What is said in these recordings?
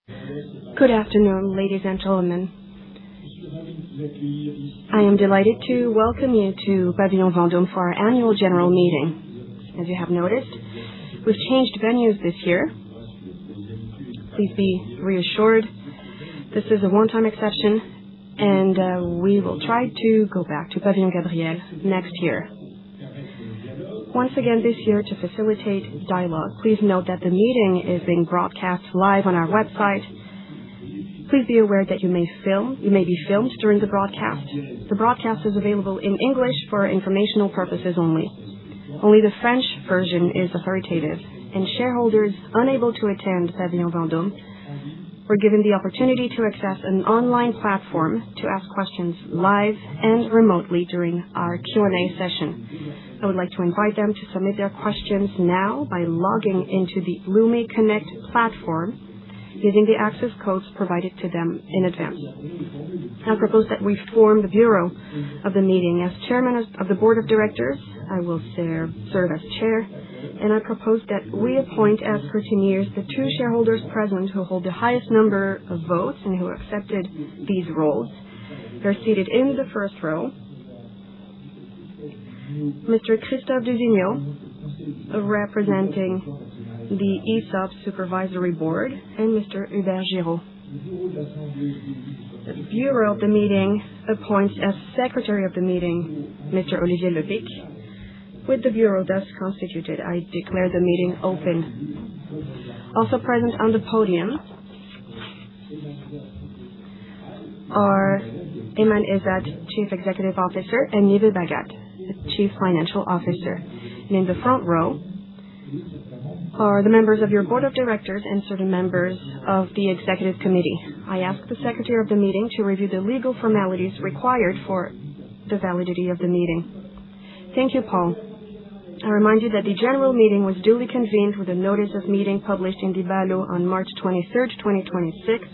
Good afternoon, ladies and gentlemen. I am delighted to welcome you to Pavillon Vendôme for our annual general meeting. As you have noticed, we've changed venues this year. Please be reassured, this is a one-time exception, and we will try to go back to Pavillon Gabriel next year. Once again this year, to facilitate dialogue, please note that the meeting is being broadcast live on our website. Please be aware that you may be filmed during the broadcast. The broadcast is available in English for informational purposes only. Only the French version is authoritative, and shareholders unable to attend Pavillon Vendôme were given the opportunity to access an online platform to ask questions live and remotely during our Q&A session. I would like to invite them to submit their questions now by logging into the Lumi Connect platform using the access codes provided to them in advance. I propose that we form the Bureau of the meeting. As Chairman of the Board of Directors, I will serve as Chair, and I propose that we appoint as scrutineers the two shareholders present who hold the highest number of votes and who accepted these roles. They're seated in the first row. Mr. Christophe Dusigneau, representing the ESOP Supervisory Board, and Mr. Hubert Giraud. The Bureau of the meeting appoints as Secretary of the meeting Mr. Olivier Lepic. With the Bureau thus constituted, I declare the meeting open. Also present on the podium are Eman Ezat, Chief Executive Officer, and Nive Bagat, Chief Financial Officer. And in the front row are the members of your Board of Directors and certain members of the Executive Committee. I ask the Secretary of the meeting to review the legal formalities required for the validity of the meeting. Thank you, Paul. I remind you that the general meeting was duly convened with a notice of meeting published in the Ballot on March 23rd, 2026.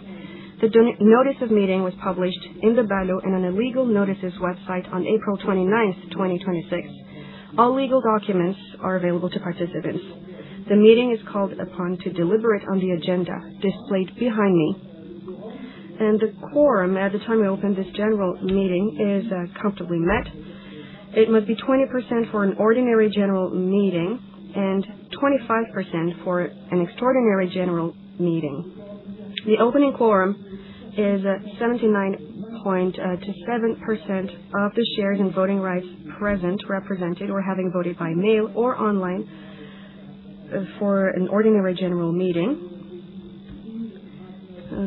The notice of meeting was published in the Ballot and on a legal notices website on April 29th, 2026. All legal documents are available to participants. The meeting is called upon to deliberate on the agenda displayed behind me. And the quorum at the time we opened this general meeting is comfortably met. It must be 20% for an ordinary general meeting and 25% for an extraordinary general meeting. The opening quorum is 79.27% of the shares and voting rights present, represented, or having voted by mail or online for an ordinary general meeting.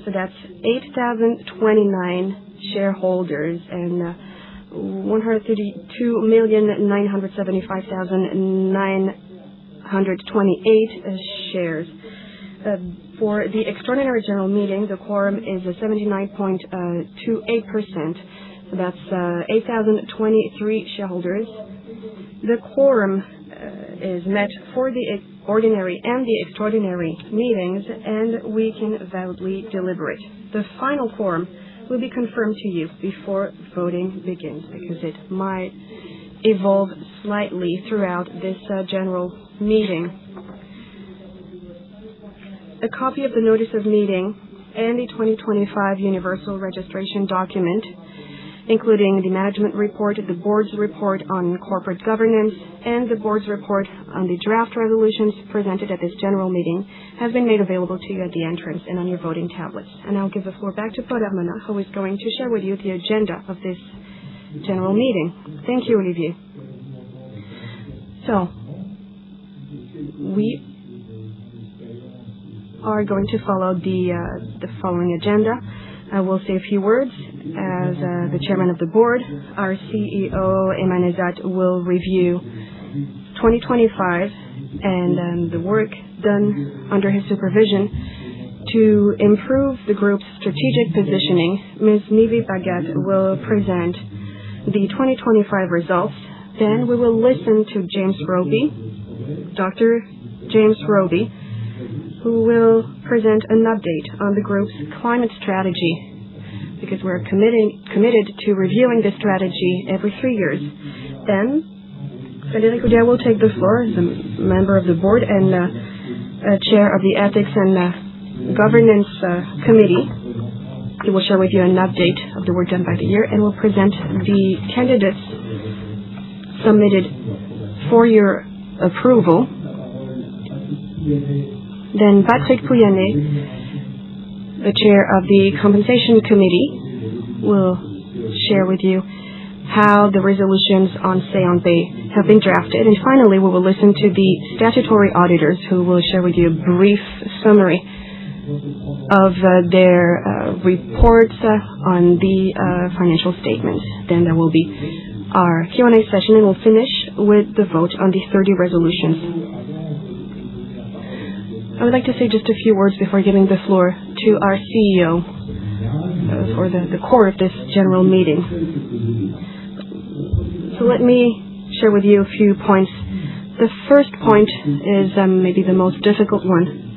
So that's 8,029 shareholders and 132,975,928 shares. For the extraordinary general meeting, the quorum is 79.28%. So that's 8,023 shareholders. The quorum is met for the ordinary and the extraordinary meetings, and we can validly deliberate. The final quorum will be confirmed to you before voting begins, because it might evolve slightly throughout this general meeting. A copy of the notice of meeting and the 2025 Universal Registration Document, including the management report, the board's report on corporate governance, and the board's report on the draft resolutions presented at this general meeting, has been made available to you at the entrance and on your voting tablets. And I'll give the floor back to Paul Hermana, who is going to share with you the agenda of this general meeting. Thank you, Olivier. So, we are going to follow the following agenda. I will say a few words as the Chairman of the Board. Our CEO, Eman Ezat, will review 2025 and the work done under his supervision to improve the group's strategic positioning. Ms. Nive Bagat will present the 2025 results. Then we will listen to James Roby, Dr. James Roby, who will present an update on the group's climate strategy, because we're committed to reviewing this strategy every 3 years. Then Frédéric Oudéa will take the floor as a member of the board and chair of the Ethics and Governance Committee. He will share with you an update of the work done by the year and will present the candidates submitted for your approval. Then Patrick Pouyanné, the chair of the Compensation Committee, will share with you how the resolutions on Say on Pay have been drafted. And finally, we will listen to the statutory auditors who will share with you a brief summary of their reports on the financial statements. Then there will be our Q&A session, and we'll finish with the vote on the 30 resolutions. I would like to say just a few words before giving the floor to our CEO for the core of this general meeting. So let me share with you a few points. The first point is maybe the most difficult one.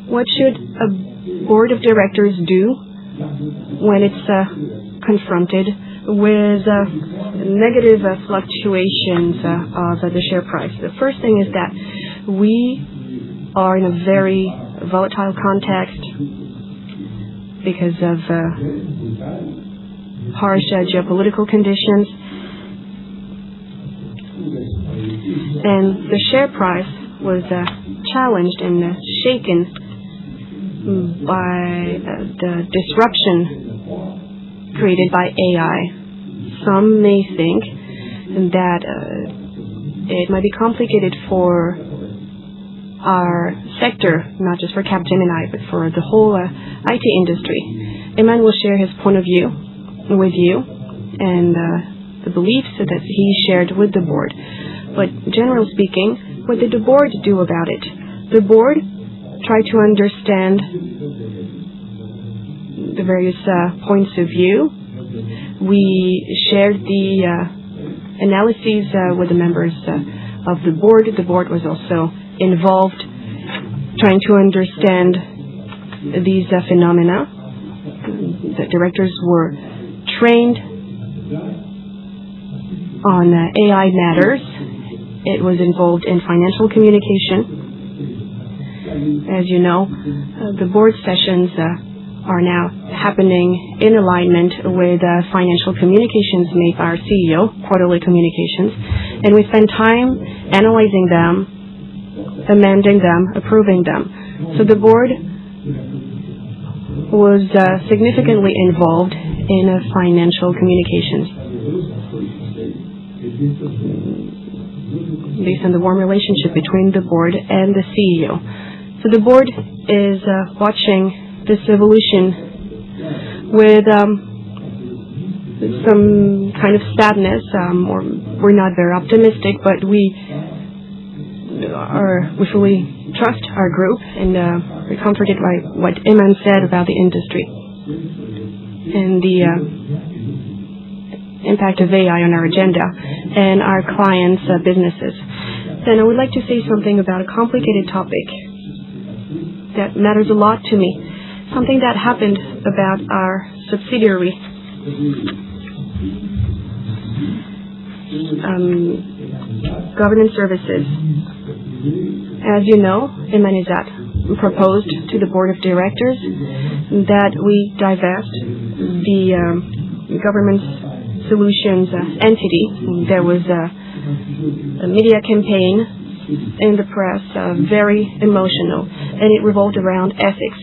What should a board of directors do when it's confronted with negative fluctuations of the share price? The first thing is that we are in a very volatile context because of harsh geopolitical conditions. And the share price was challenged and shaken by the disruption created by AI. Some may think that it might be complicated for our sector, not just for Capgemini, but for the whole IT industry. Emmanuel will share his point of view with you and the beliefs that he shared with the board. But generally speaking, what did the board do about it? The board tried to understand the various points of view. We shared the analyses with the members of the board. The board was also involved trying to understand these phenomena. The directors were trained on AI matters. It was involved in financial communication. As you know, the board sessions are now happening in alignment with financial communications made by our CEO, quarterly communications. And we spend time analyzing them, amending them, approving them. So the board was significantly involved in financial communications based on the warm relationship between the board and the CEO. So the board is watching this evolution with some kind of sadness, or we're not very optimistic, but we fully trust our group, and we're comforted by what Iman said about the industry and the impact of AI on our agenda and our clients' businesses. Then I would like to say something about a complicated topic that matters a lot to me, something that happened about our subsidiary. Governance services. As you know, Imanizat proposed to the board of directors that we divest the government solutions entity. There was a media campaign in the press, very emotional, and it revolved around ethics.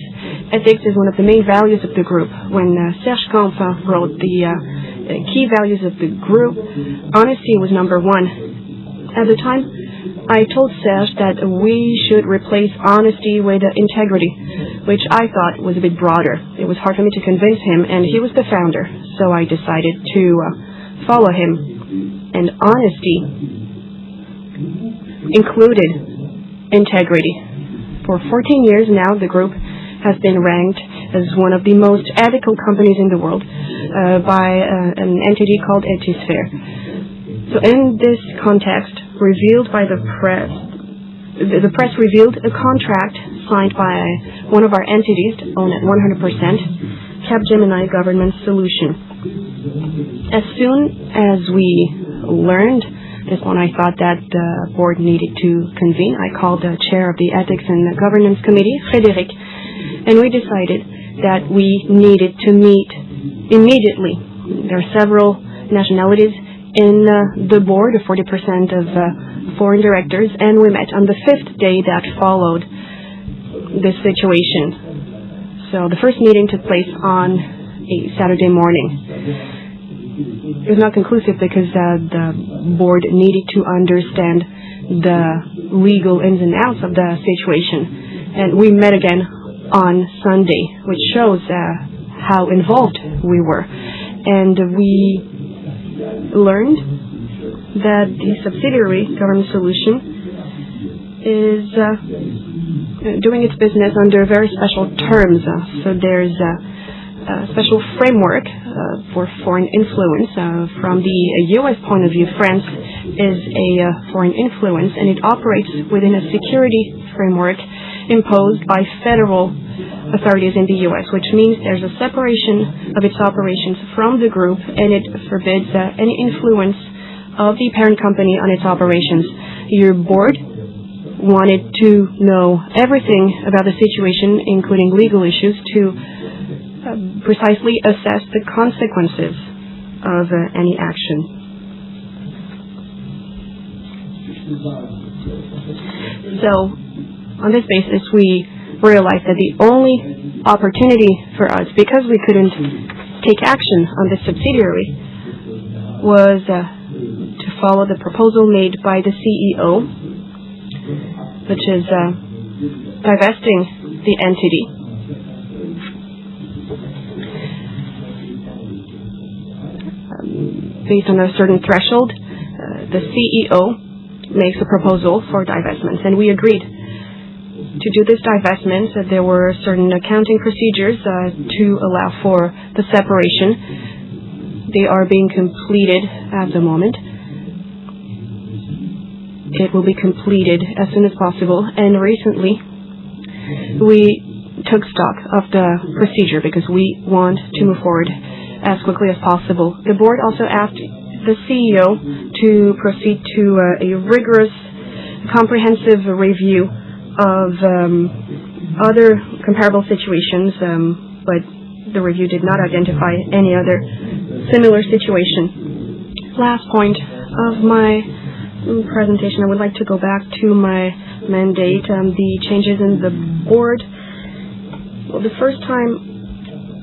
Ethics is one of the main values of the group. When Serge Canfin wrote the key values of the group, honesty was number one. At the time, I told Serge that we should replace honesty with integrity, which I thought was a bit broader. It was hard for me to convince him, and he was the founder, so I decided to follow him. And honesty included integrity. For 14 years now, the group has been ranked as one of the most ethical companies in the world by an entity called Ethisphere. So in this context, revealed by the press revealed a contract signed by one of our entities owned at 100%, Capgemini Government Solution. As soon as we learned this one, I thought that the board needed to convene. I called the chair of the Ethics and Governance Committee, Frédéric, and we decided that we needed to meet immediately. There are several nationalities in the board, 40% of foreign directors, and we met on the 5th day that followed this situation. So the first meeting took place on a Saturday morning. It was not conclusive because the board needed to understand the legal ins and outs of the situation. And we met again on Sunday, which shows how involved we were. And we learned that the subsidiary Government Solution is doing its business under very special terms. So there's a special framework for foreign influence. From the U.S. point of view, France is a foreign influence, and it operates within a security framework imposed by federal authorities in the U.S., which means there's a separation of its operations from the group, and it forbids any influence of the parent company on its operations. Your board wanted to know everything about the situation, including legal issues, to precisely assess the consequences of any action. So, on this basis, we realized that the only opportunity for us, because we couldn't take action on the subsidiary, was to follow the proposal made by the CEO, which is divesting the entity. Based on a certain threshold, the CEO makes a proposal for divestment, and we agreed to do this divestment. There were certain accounting procedures to allow for the separation. They are being completed at the moment. It will be completed as soon as possible, and recently we took stock of the procedure because we want to move forward as quickly as possible. The board also asked the CEO to proceed to a rigorous, comprehensive review of other comparable situations, but the review did not identify any other similar situation. Last point of my presentation, I would like to go back to my mandate, the changes in the board. Well, the first time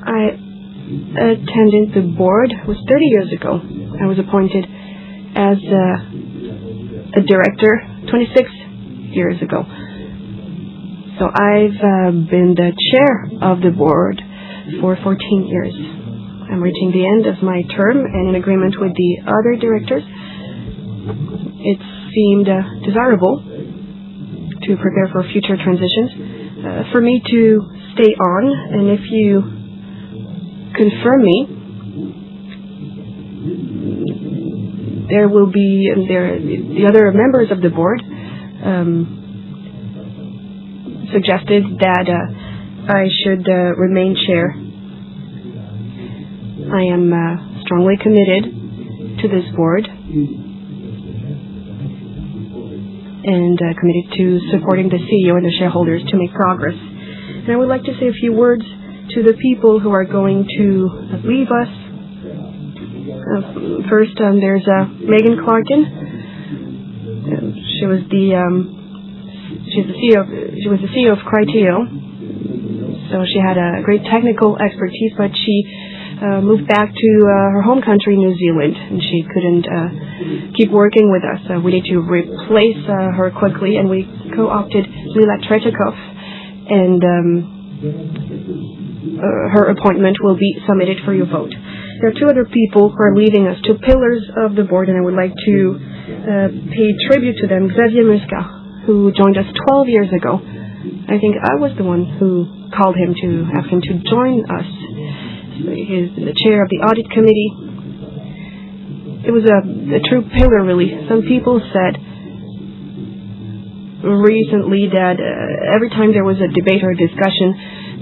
I attended the board was 30 years ago. I was appointed as a director 26 years ago. So I've been the chair of the board for 14 years. I'm reaching the end of my term, and in agreement with the other directors, it seemed desirable to prepare for future transitions, for me to stay on, and if you confirm me, there will be the other members of the board suggested that I should remain chair. I am strongly committed to this board and committed to supporting the CEO and the shareholders to make progress. And I would like to say a few words to the people who are going to leave us. First, there's Megan Clarkin. She was the CEO of Criteo. So she had a great technical expertise, but she moved back to her home country, New Zealand, and she couldn't keep working with us. We need to replace her quickly, and we co-opted Lila Tretikov, and her appointment will be submitted for your vote. There are two other people who are leaving us, two pillars of the board, and I would like to pay tribute to them. Xavier Muscat, who joined us 12 years ago. I think I was the one who called him to ask him to join us. So he's the chair of the audit committee. It was a true pillar, really. Some people said recently that every time there was a debate or a discussion,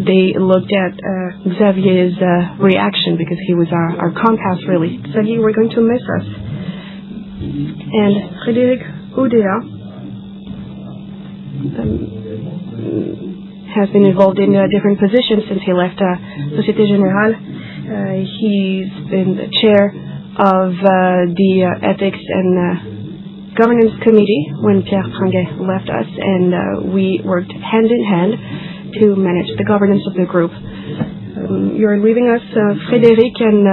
they looked at Xavier's reaction because he was our compass, really. Xavier, we're going to miss us. And Frédéric Oudéa has been involved in different positions since he left Société Générale. He's been the chair of the Ethics and Governance Committee when Pierre Pringuet left us, and we worked hand in hand to manage the governance of the group. You're leaving us, Frédéric, and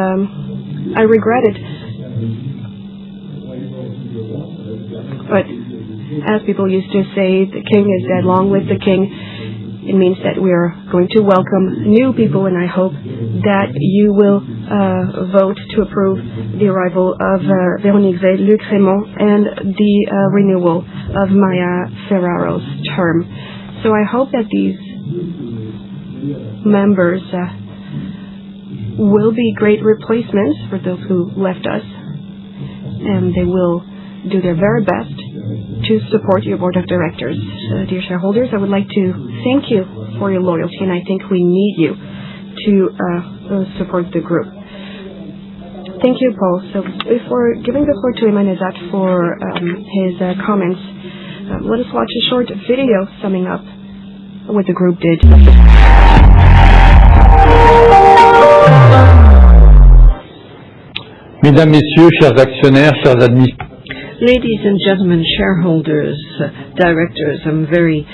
I regret it. But as people used to say, the king is dead, long live the king. It means that we are going to welcome new people, and I hope that you will vote to approve the arrival of Véronique Veil, Luc Raymond, and the renewal of Maya Ferraro's term. So I hope that these members will be great replacements for those who left us, and they will do their very best to support your board of directors. Dear shareholders, I would like to thank you for your loyalty, and I think we need you to support the group. Thank you, Paul. So before giving the floor to Emmanuel Zat for his comments, let us watch a short video summing up what the group did. Mesdames, Messieurs, chers actionnaires, chers administrateurs. Ladies and gentlemen, shareholders, directors, I'm very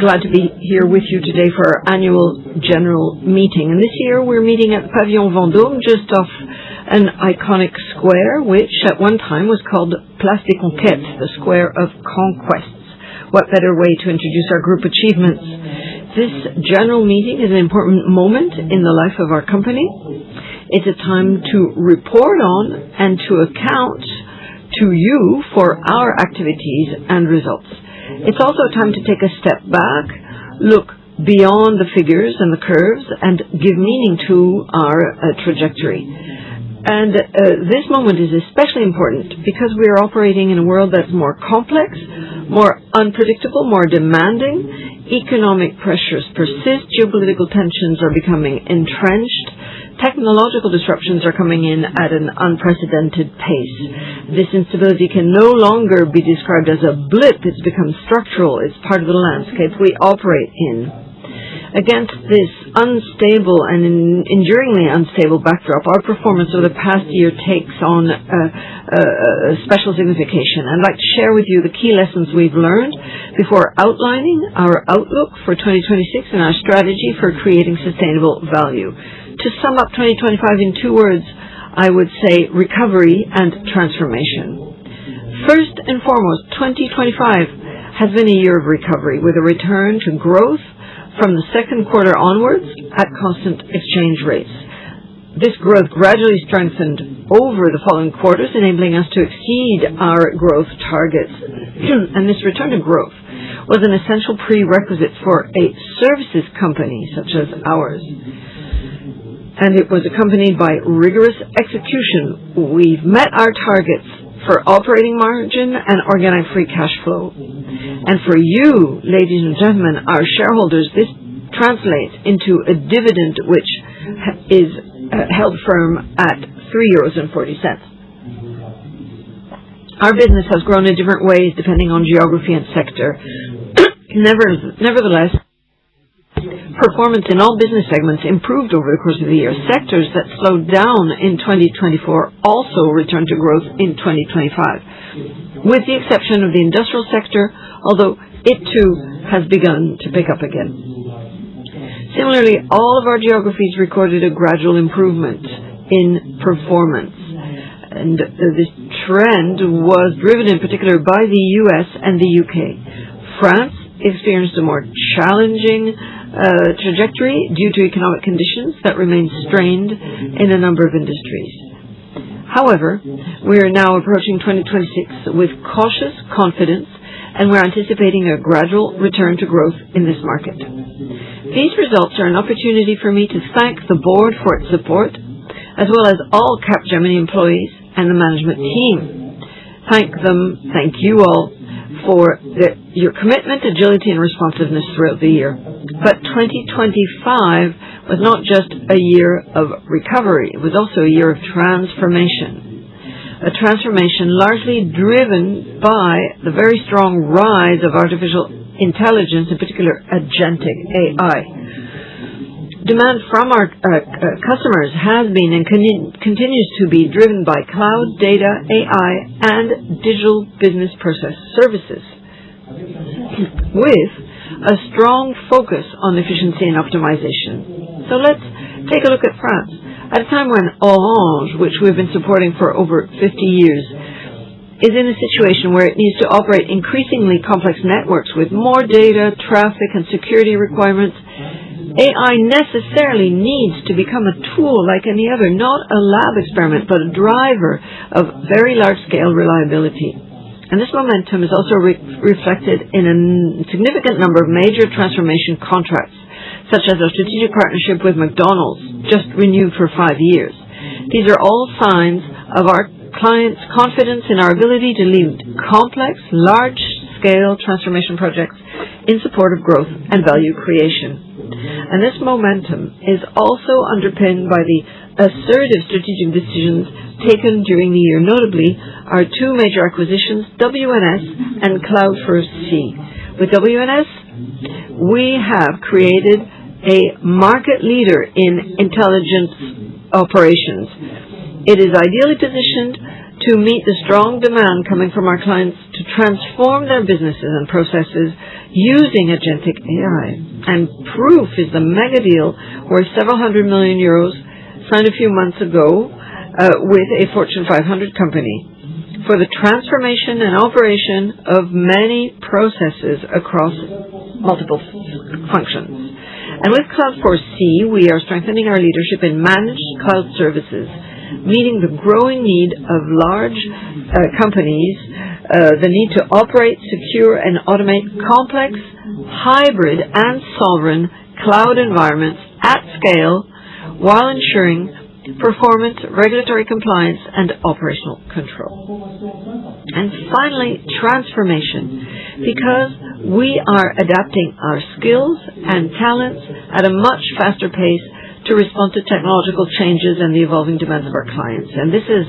glad to be here with you today for our annual general meeting. And this year we're meeting at Pavillon Vendôme, just off an iconic square, which at one time was called Place des Conquêtes, the Square of Conquests. What better way to introduce our group achievements? This general meeting is an important moment in the life of our company. It's a time to report on and to account to you for our activities and results. It's also a time to take a step back, look beyond the figures and the curves, and give meaning to our trajectory. And this moment is especially important because we are operating in a world that's more complex, more unpredictable, more demanding. Economic pressures persist, geopolitical tensions are becoming entrenched, technological disruptions are coming in at an unprecedented pace. This instability can no longer be described as a blip. It's become structural. It's part of the landscape we operate in. Against this unstable and enduringly unstable backdrop, our performance over the past year takes on a special signification. I'd like to share with you the key lessons we've learned before outlining our outlook for 2026 and our strategy for creating sustainable value. To sum up 2025 in 2 words, I would say recovery and transformation. First and foremost, 2025 has been a year of recovery with a return to growth from the second quarter onwards at constant exchange rates. This growth gradually strengthened over the following quarters, enabling us to exceed our growth targets. And this return to growth was an essential prerequisite for a services company such as ours. And it was accompanied by rigorous execution. We've met our targets for operating margin and organic free cash flow. And for you, ladies and gentlemen, our shareholders, this translates into a dividend which is held firm at €3.40. Our business has grown in different ways depending on geography and sector. Nevertheless, performance in all business segments improved over the course of the year. Sectors that slowed down in 2024 also returned to growth in 2025, with the exception of the industrial sector, although it too has begun to pick up again. Similarly, all of our geographies recorded a gradual improvement in performance. And this trend was driven in particular by the US and the UK. France experienced a more challenging trajectory due to economic conditions that remain strained in a number of industries. However, we are now approaching 2026 with cautious confidence, and we're anticipating a gradual return to growth in this market. These results are an opportunity for me to thank the board for its support, as well as all Capgemini employees and the management team. Thank you all for your commitment, agility, and responsiveness throughout the year. But 2025 was not just a year of recovery, it was also a year of transformation. A transformation largely driven by the very strong rise of artificial intelligence, in particular agentic AI. Demand from our customers has been and continues to be driven by cloud, data, AI, and digital business process services, with a strong focus on efficiency and optimization. So let's take a look at France. At a time when Orange, which we've been supporting for over 50 years, is in a situation where it needs to operate increasingly complex networks with more data, traffic, and security requirements, AI necessarily needs to become a tool like any other, not a lab experiment, but a driver of very large-scale reliability. And this momentum is also reflected in a significant number of major transformation contracts, such as our strategic partnership with McDonald's, just renewed for 5 years. These are all signs of our clients' confidence in our ability to lead complex, large-scale transformation projects in support of growth and value creation. And this momentum is also underpinned by the assertive strategic decisions taken during the year, notably our 2 major acquisitions, WNS and Cloud4C. With WNS, we have created a market leader in intelligence operations. It is ideally positioned to meet the strong demand coming from our clients to transform their businesses and processes using agentic AI. And Proof is the mega deal worth several €100 million signed a few months ago with a Fortune 500 company for the transformation and operation of many processes across multiple functions. And with Cloud4C, we are strengthening our leadership in managed cloud services, meeting the growing need of large companies, the need to operate, secure, and automate complex, hybrid, and sovereign cloud environments at scale while ensuring performance, regulatory compliance, and operational control. And finally, transformation, because we are adapting our skills and talents at a much faster pace to respond to technological changes and the evolving demands of our clients. And this is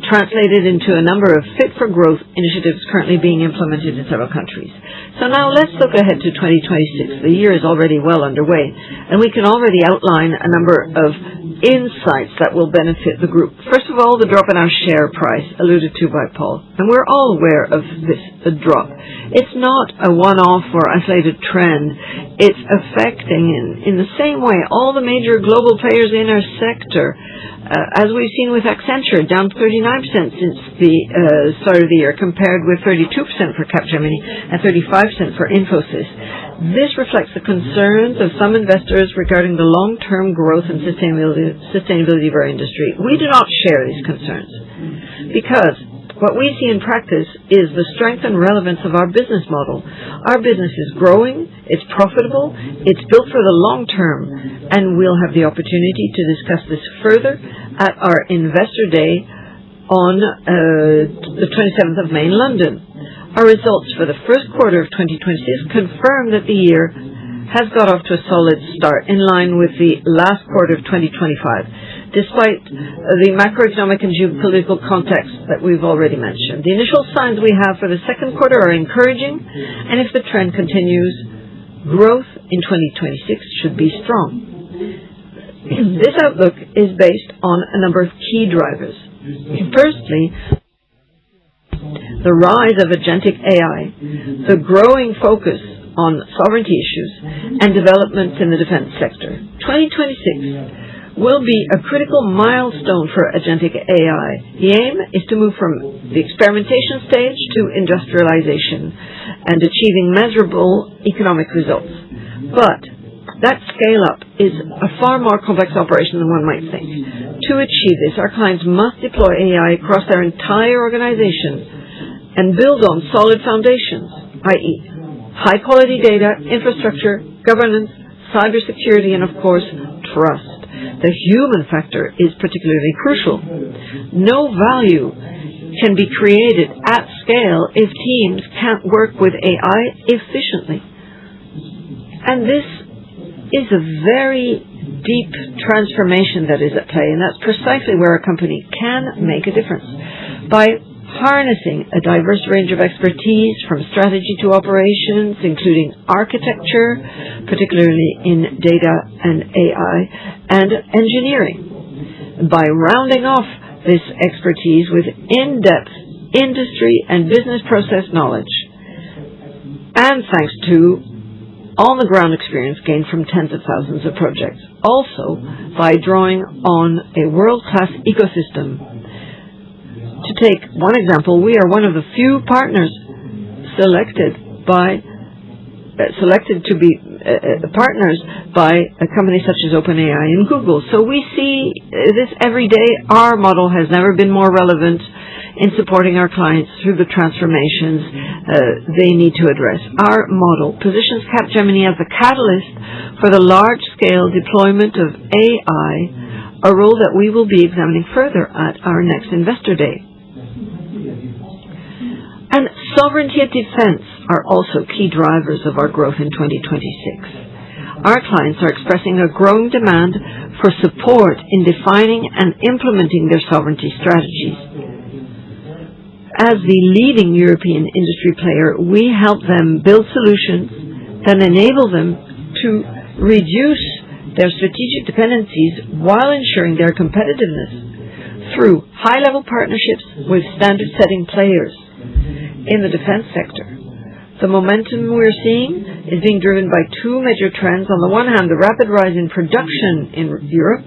translated into a number of fit-for-growth initiatives currently being implemented in several countries. So now let's look ahead to 2026. The year is already well underway, and we can already outline a number of insights that will benefit the group. First of all, the drop in our share price, alluded to by Paul. And we're all aware of this drop. It's not a one-off or isolated trend. It's affecting, in the same way, all the major global players in our sector. As we've seen with Accenture, down 39% since the start of the year, compared with 32% for Capgemini and 35% for Infosys. This reflects the concerns of some investors regarding the long-term growth and sustainability of our industry. We do not share these concerns because what we see in practice is the strength and relevance of our business model. Our business is growing, it's profitable, it's built for the long term, and we'll have the opportunity to discuss this further at our Investor Day on the 27th of May in London. Our results for the first quarter of 2026 confirm that the year has got off to a solid start in line with the last quarter of 2025, despite the macroeconomic and geopolitical context that we've already mentioned. The initial signs we have for the second quarter are encouraging, and if the trend continues, growth in 2026 should be strong. This outlook is based on a number of key drivers. Firstly, the rise of agentic AI, the growing focus on sovereignty issues, and developments in the defense sector. 2026 will be a critical milestone for agentic AI. The aim is to move from the experimentation stage to industrialization and achieving measurable economic results. But that scale-up is a far more complex operation than one might think. To achieve this, our clients must deploy AI across their entire organization and build on solid foundations, i.e. high-quality data, infrastructure, governance, cybersecurity, and, of course, trust. The human factor is particularly crucial. No value can be created at scale if teams can't work with AI efficiently. And this is a very deep transformation that is at play, and that's precisely where a company can make a difference. By harnessing a diverse range of expertise from strategy to operations, including architecture, particularly in data and AI, and engineering. By rounding off this expertise with in-depth industry and business process knowledge, and thanks to on-the-ground experience gained from tens of thousands of projects. Also, by drawing on a world-class ecosystem. To take one example, we are one of the few partners selected to be partners by a company such as OpenAI and Google. So we see this every day. Our model has never been more relevant in supporting our clients through the transformations they need to address. Our model positions Capgemini as a catalyst for the large-scale deployment of AI, a role that we will be examining further at our next Investor Day. And sovereignty and defense are also key drivers of our growth in 2026. Our clients are expressing a growing demand for support in defining and implementing their sovereignty strategies. As the leading European industry player, we help them build solutions that enable them to reduce their strategic dependencies while ensuring their competitiveness through high-level partnerships with standard-setting players in the defense sector. The momentum we're seeing is being driven by two major trends. On the one hand, the rapid rise in production in Europe,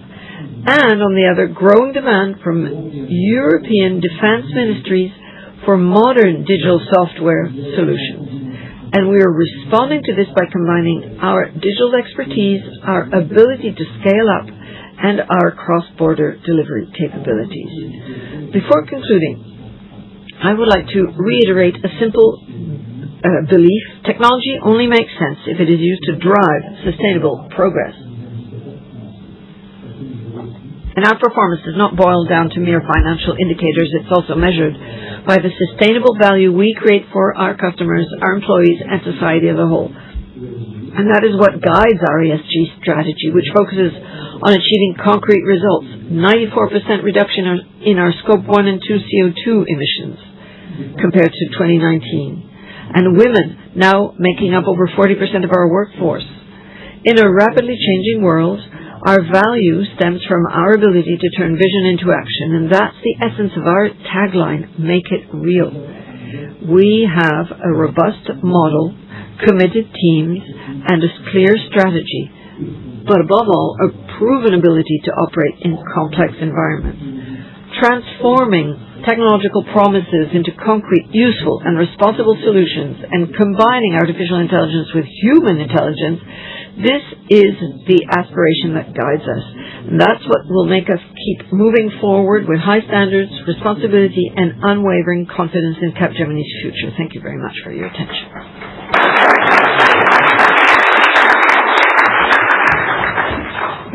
and on the other, growing demand from European defense ministries for modern digital software solutions. And we are responding to this by combining our digital expertise, our ability to scale up, and our cross-border delivery capabilities. Before concluding, I would like to reiterate a simple belief. Technology only makes sense if it is used to drive sustainable progress. And our performance does not boil down to mere financial indicators. It's also measured by the sustainable value we create for our customers, our employees, and society as a whole. And that is what guides our ESG strategy, which focuses on achieving concrete results. 94% reduction in our Scope 1 and 2 CO2 emissions compared to 2019. And women now making up over 40% of our workforce. In a rapidly changing world, our value stems from our ability to turn vision into action, and that's the essence of our tagline, make it real. We have a robust model, committed teams, and a clear strategy, but above all, a proven ability to operate in complex environments. Transforming technological promises into concrete, useful, and responsible solutions, and combining artificial intelligence with human intelligence, this is the aspiration that guides us. And that's what will make us keep moving forward with high standards, responsibility, and unwavering confidence in Capgemini's future. Thank you very much for your attention.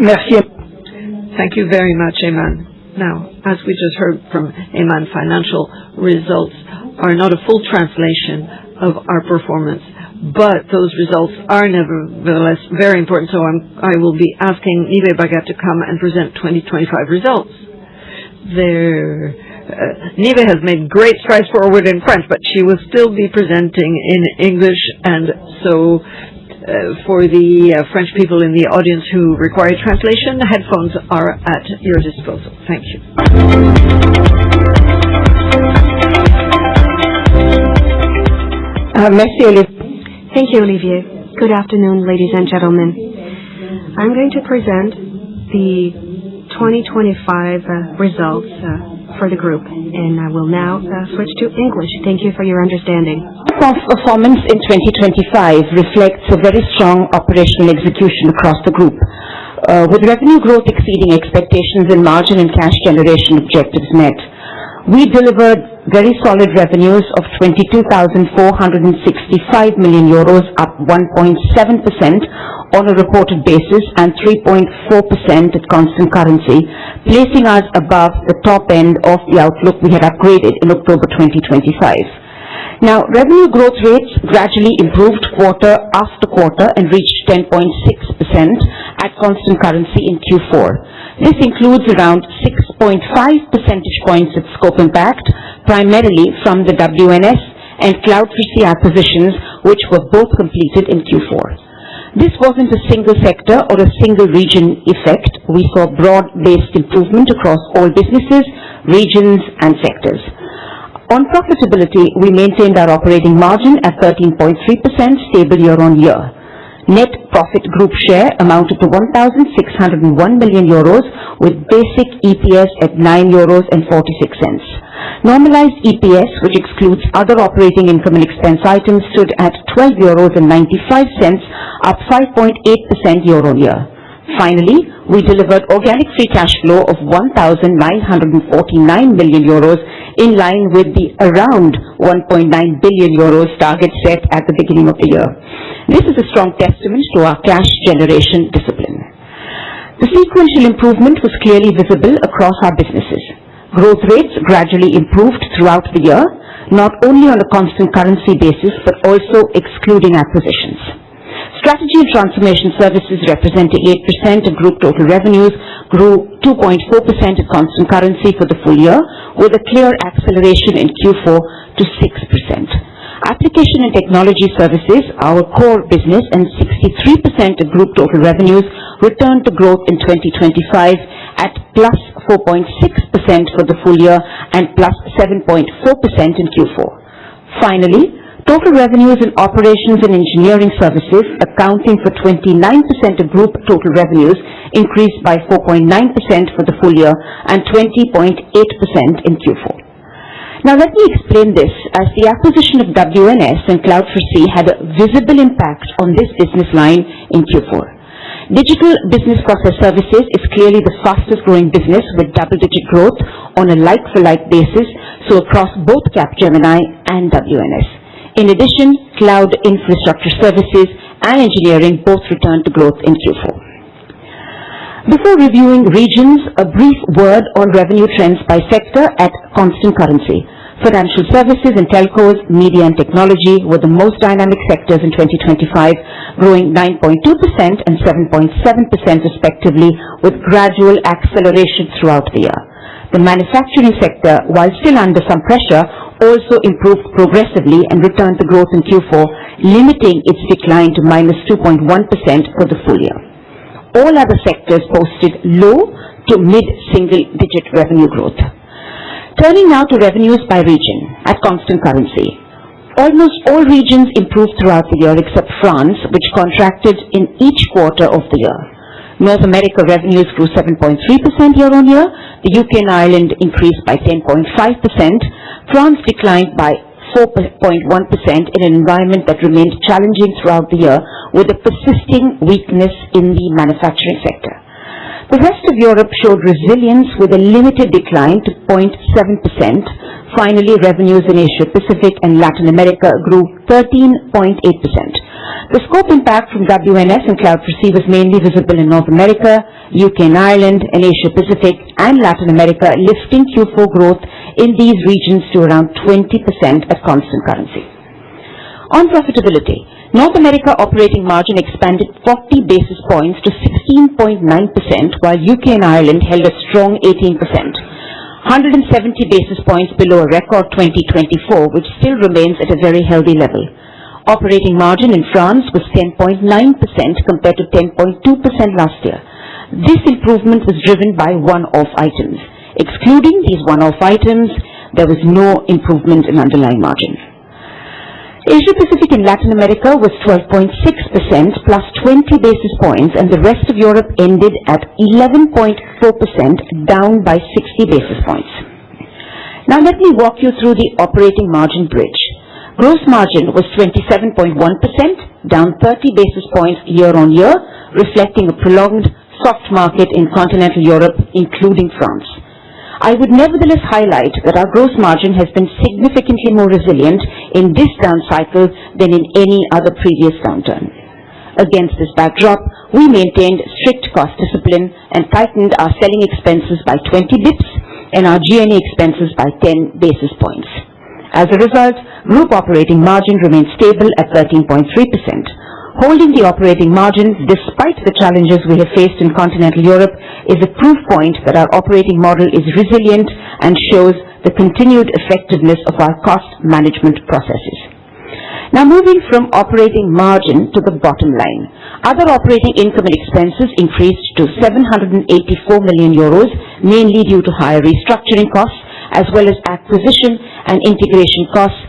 Merci. Thank you very much, Eman. Now, as we just heard from Eman, financial results are not a full translation of our performance, but those results are nevertheless very important. So I will be asking Nive Bagat to come and present 2025 results. Nive has made great strides forward in French, but she will still be presenting in English, and so for the French people in the audience who require translation, the headphones are at your disposal. Thank you. Merci, Olivier. Thank you, Olivier. Good afternoon, ladies and gentlemen. I'm going to present the 2025 results for the group, and I will now switch to English. Thank you for your understanding. Performance in 2025 reflects a very strong operational execution across the group, with revenue growth exceeding expectations and margin and cash generation objectives met. We delivered very solid revenues of 22,465 million euros, up 1.7% on a reported basis and 3.4% at constant currency, placing us above the top end of the outlook we had upgraded in October 2025. Now, revenue growth rates gradually improved quarter after quarter and reached 10.6% at constant currency in Q4. This includes around 6.5 percentage points at scope impact, primarily from the WNS and Cloud4C acquisitions, which were both completed in Q4. This wasn't a single sector or a single region effect. We saw broad-based improvement across all businesses, regions, and sectors. On profitability, we maintained our operating margin at 13.3%, stable year-on-year. Net profit group share amounted to 1,601 million euros, with basic EPS at 9.46 euros. Normalized EPS, which excludes other operating income and expense items, stood at 12.95 euros, up 5.8% year-on-year. Finally, we delivered organic free cash flow of 1,949 million euros, in line with the around 1.9 billion euros target set at the beginning of the year. This is a strong testament to our cash generation discipline. The sequential improvement was clearly visible across our businesses. Growth rates gradually improved throughout the year, not only on a constant currency basis, but also excluding acquisitions. Strategy and transformation services, representing 8% of group total revenues, grew 2.4% at constant currency for the full year, with a clear acceleration in Q4 to 6%. Application and technology services, our core business and 63% of group total revenues, returned to growth in 2025 at plus 4.6% for the full year and plus 7.4% in Q4. Finally, total revenues in operations and engineering services, accounting for 29% of group total revenues, increased by 4.9% for the full year and 20.8% in Q4. Now let me explain this, as the acquisition of WNS and Cloud4C had a visible impact on this business line in Q4. Digital business process services is clearly the fastest growing business, with double-digit growth on a like-for-like basis, so across both Capgemini and WNS. In addition, cloud infrastructure services and engineering both returned to growth in Q4. Before reviewing regions, a brief word on revenue trends by sector at constant currency. Financial services and telcos, media and technology were the most dynamic sectors in 2025, growing 9.2% and 7.7% respectively, with gradual acceleration throughout the year. The manufacturing sector, while still under some pressure, also improved progressively and returned to growth in Q4, limiting its decline to -2.1% for the full year. All other sectors posted low to mid-single-digit revenue growth. Turning now to revenues by region at constant currency. Almost all regions improved throughout the year except France, which contracted in each quarter of the year. North America revenues grew 7.3% year-on-year. The UK and Ireland increased by 10.5%. France declined by 4.1% in an environment that remained challenging throughout the year, with a persisting weakness in the manufacturing sector. The rest of Europe showed resilience with a limited decline to 0.7%. Finally, revenues in Asia Pacific and Latin America grew 13.8%. The scope impact from WNS and Cloud4C was mainly visible in North America, UK and Ireland, and Asia Pacific and Latin America, lifting Q4 growth in these regions to around 20% at constant currency. On profitability, North America operating margin expanded 40 basis points to 16.9%, while UK and Ireland held a strong 18%. 170 basis points below a record 2024, which still remains at a very healthy level. Operating margin in France was 10.9% compared to 10.2% last year. This improvement was driven by one-off items. Excluding these one-off items, there was no improvement in underlying margin. Asia Pacific and Latin America was 12.6% plus 20 basis points, and the rest of Europe ended at 11.4%, down by 60 basis points. Now let me walk you through the operating margin bridge. Gross margin was 27.1%, down 30 basis points year-on-year, reflecting a prolonged soft market in continental Europe, including France. I would nevertheless highlight that our gross margin has been significantly more resilient in this down cycle than in any other previous downturn. Against this backdrop, we maintained strict cost discipline and tightened our selling expenses by 20 bps and our G&A expenses by 10 basis points. As a result, group operating margin remained stable at 13.3%. Holding the operating margin despite the challenges we have faced in continental Europe is a proof point that our operating model is resilient and shows the continued effectiveness of our cost management processes. Now moving from operating margin to the bottom line. Other operating income and expenses increased to 784 million euros, mainly due to higher restructuring costs as well as acquisition and integration costs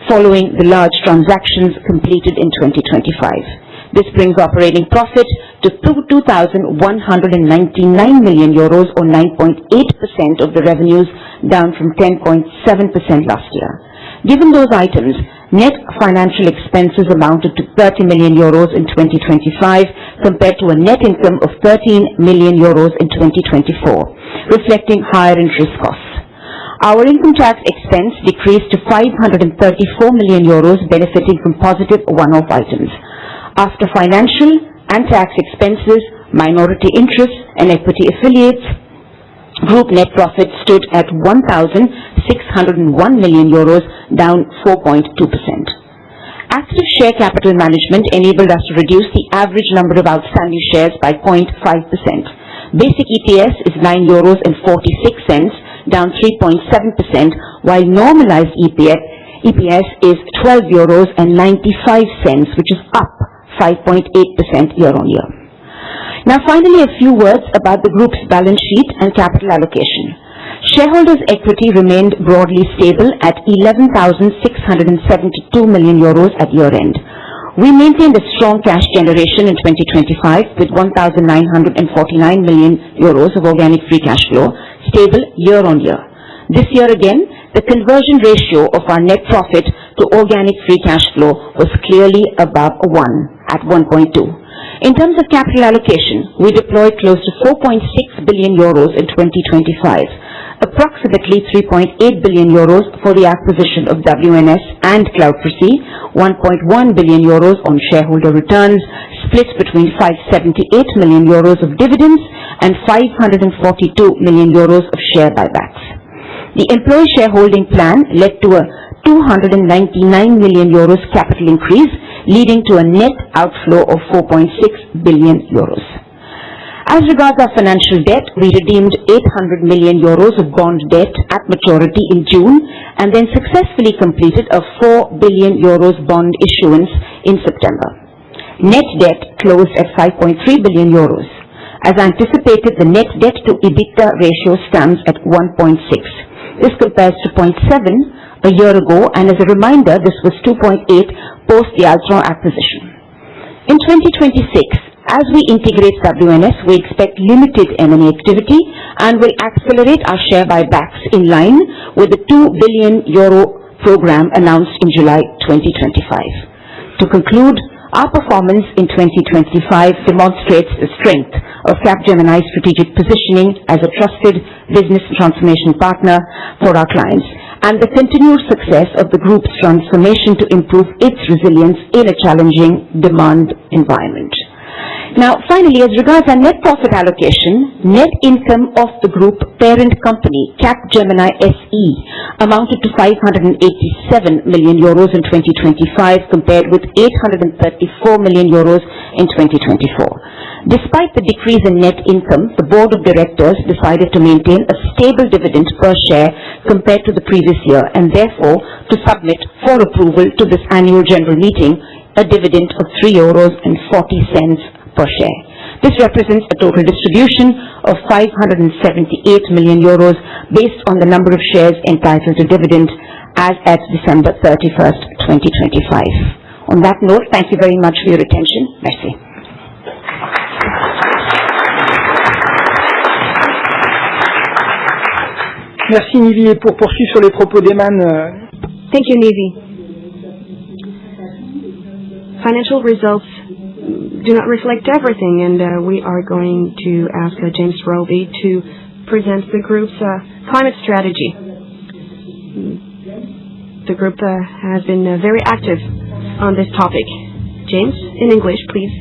following the large transactions completed in 2025. This brings operating profit to 2,199 million euros or 9.8% of the revenues, down from 10.7% last year. Given those items, net financial expenses amounted to 30 million euros in 2025 compared to a net income of 13 million euros in 2024, reflecting higher interest costs. Our income tax expense decreased to 534 million euros, benefiting from positive one-off items. After financial and tax expenses, minority interests and equity affiliates, group net profit stood at 1,601 million euros, down 4.2%. Active share capital management enabled us to reduce the average number of outstanding shares by 0.5%. Basic EPS is 9.46 euros, down 3.7%, while normalized EPS is 12.95 euros, which is up 5.8% year-on-year. Now finally, a few words about the group's balance sheet and capital allocation. Shareholders' equity remained broadly stable at 11,672 million euros at year-end. We maintained a strong cash generation in 2025 with 1,949 million euros of organic free cash flow, stable year-on-year. This year again, the conversion ratio of our net profit to organic free cash flow was clearly above 1 at 1.2. In terms of capital allocation, we deployed close to 4.6 billion euros in 2025, approximately 3.8 billion euros for the acquisition of WNS and Cloud4C, 1.1 billion euros on shareholder returns, split between 578 million euros of dividends and 542 million euros of share buybacks. The employee shareholding plan led to a 299 million euros capital increase, leading to a net outflow of 4.6 billion euros. As regards our financial debt, we redeemed 800 million euros of bond debt at maturity in June and then successfully completed a 4 billion euros bond issuance in September. Net debt closed at 5.3 billion euros. As anticipated, the net debt to EBITDA ratio stands at 1.6. This compares to 0.7 a year ago, and as a reminder, this was 2.8 post the Altran acquisition. In 2026, as we integrate WNS, we expect limited M&A activity and will accelerate our share buybacks in line with the 2 billion euro program announced in July 2025. To conclude, our performance in 2025 demonstrates the strength of Capgemini's strategic positioning as a trusted business transformation partner for our clients and the continued success of the group's transformation to improve its resilience in a challenging demand environment. Now, finally, as regards our net profit allocation, net income of the group parent company, Capgemini SE, amounted to 587 million euros in 2025 compared with 834 million euros in 2024. Despite the decrease in net income, the board of directors decided to maintain a stable dividend per share compared to the previous year and therefore to submit for approval to this annual general meeting a dividend of 3.40 euros per share. This represents a total distribution of 578 million euros based on the number of shares entitled to dividend as at December 31st, 2025. On that note, thank you very much for your attention. Merci. Merci Nivi. Et pour poursuivre sur les propos d'Eman. Thank you, Nivi. Financial results do not reflect everything, and we are going to ask James Roby to present the group's climate strategy. The group has been very active on this topic. James, in English, please.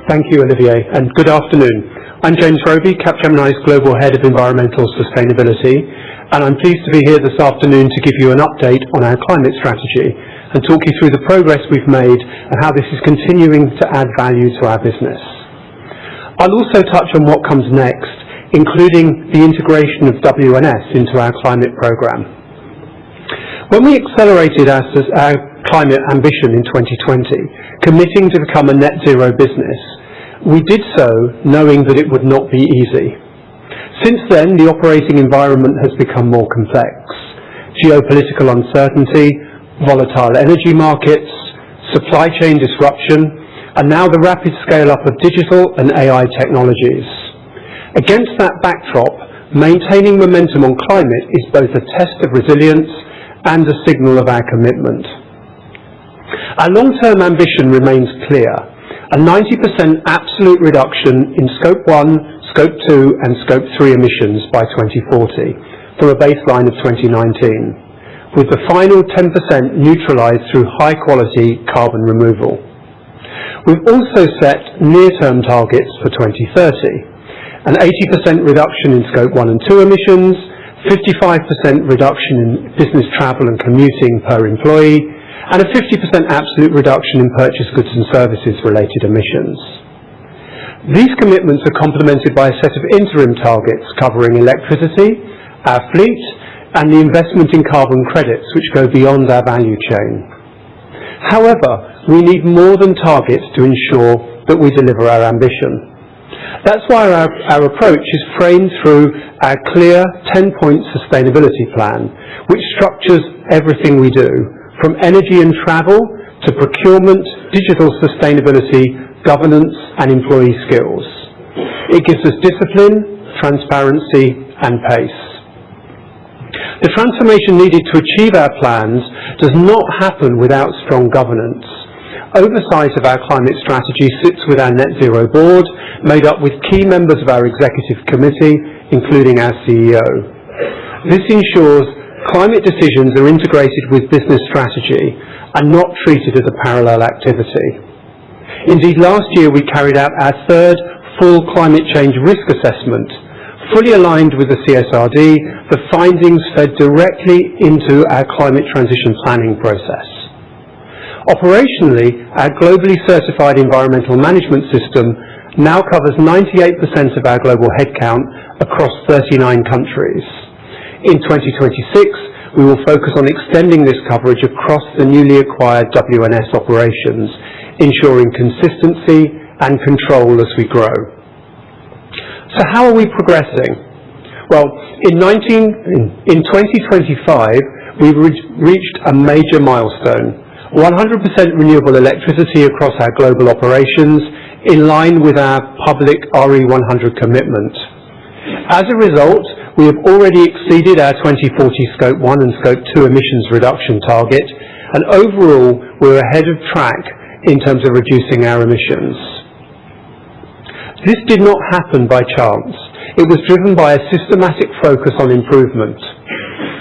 Thank you, Olivier, and good afternoon. I'm James Roby, Capgemini's Global Head of Environmental Sustainability, and I'm pleased to be here this afternoon to give you an update on our climate strategy and talk you through the progress we've made and how this is continuing to add value to our business. I'll also touch on what comes next, including the integration of WNS into our climate programme. When we accelerated our climate ambition in 2020, committing to become a net zero business, we did so knowing that it would not be easy. Since then, the operating environment has become more complex. Geopolitical uncertainty, volatile energy markets, supply chain disruption, and now the rapid scale-up of digital and AI technologies. Against that backdrop, maintaining momentum on climate is both a test of resilience and a signal of our commitment. Our long-term ambition remains clear, a 90% absolute reduction in Scope 1, Scope 2 and Scope 3 emissions by 2040 from a baseline of 2019, with the final 10% neutralised through high-quality carbon removal. We've also set near-term targets for 2030, an 80% reduction in Scope 1 and 2 emissions, 55% reduction in business travel and commuting per employee, and a 50% absolute reduction in purchased goods and services related emissions. These commitments are complemented by a set of interim targets covering electricity, our fleet, and the investment in carbon credits which go beyond our value chain. However, we need more than targets to ensure that we deliver our ambition. That's why our approach is framed through our clear 10-point sustainability plan, which structures everything we do, from energy and travel to procurement, digital sustainability, governance and employee skills. It gives us discipline, transparency and pace. The transformation needed to achieve our plans does not happen without strong governance. Oversight of our climate strategy sits with our Net Zero Board, made up with key members of our Executive Committee, including our CEO. This ensures climate decisions are integrated with business strategy and not treated as a parallel activity. Indeed, last year we carried out our third full climate change risk assessment. Fully aligned with the CSRD, the findings fed directly into our climate transition planning process. Operationally, our globally certified environmental management system now covers 98% of our global headcount across 39 countries. In 2026, we will focus on extending this coverage across the newly acquired WNS operations, ensuring consistency and control as we grow. So how are we progressing? Well, in 2025, we reached a major milestone, 100% renewable electricity across our global operations, in line with our public RE100 commitment. As a result, we have already exceeded our 2040 Scope 1 and Scope 2 emissions reduction target, and overall we're ahead of track in terms of reducing our emissions. This did not happen by chance. It was driven by a systematic focus on improvement.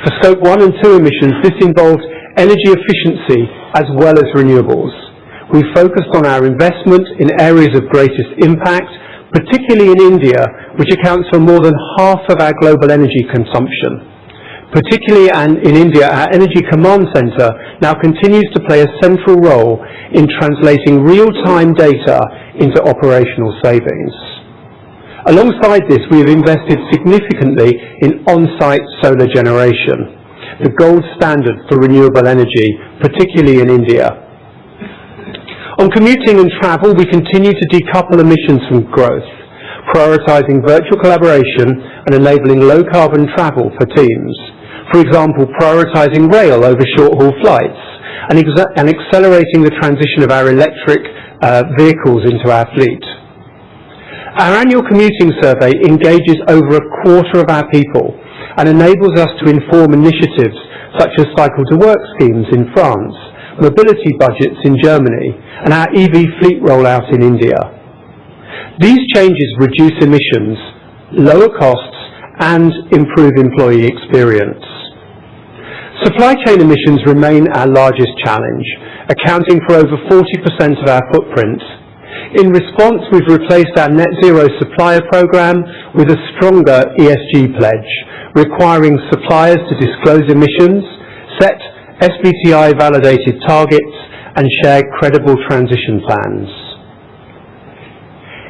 For Scope 1 and 2 emissions, this involved energy efficiency as well as renewables. We focused on our investment in areas of greatest impact, particularly in India, which accounts for more than half of our global energy consumption. Particularly in India, our Energy Command Centre now continues to play a central role in translating real-time data into operational savings. Alongside this, we have invested significantly in on-site solar generation, the gold standard for renewable energy, particularly in India. On commuting and travel, we continue to decouple emissions from growth, prioritising virtual collaboration and enabling low-carbon travel for teams. For example, prioritising rail over short-haul flights and accelerating the transition of our electric vehicles into our fleet. Our annual commuting survey engages over a quarter of our people and enables us to inform initiatives such as cycle-to-work schemes in France, mobility budgets in Germany, and our EV fleet rollout in India. These changes reduce emissions, lower costs, and improve employee experience. Supply chain emissions remain our largest challenge, accounting for over 40% of our footprint. In response, we've replaced our Net Zero supplier program with a stronger ESG pledge, requiring suppliers to disclose emissions, set SBTi-validated targets, and share credible transition plans.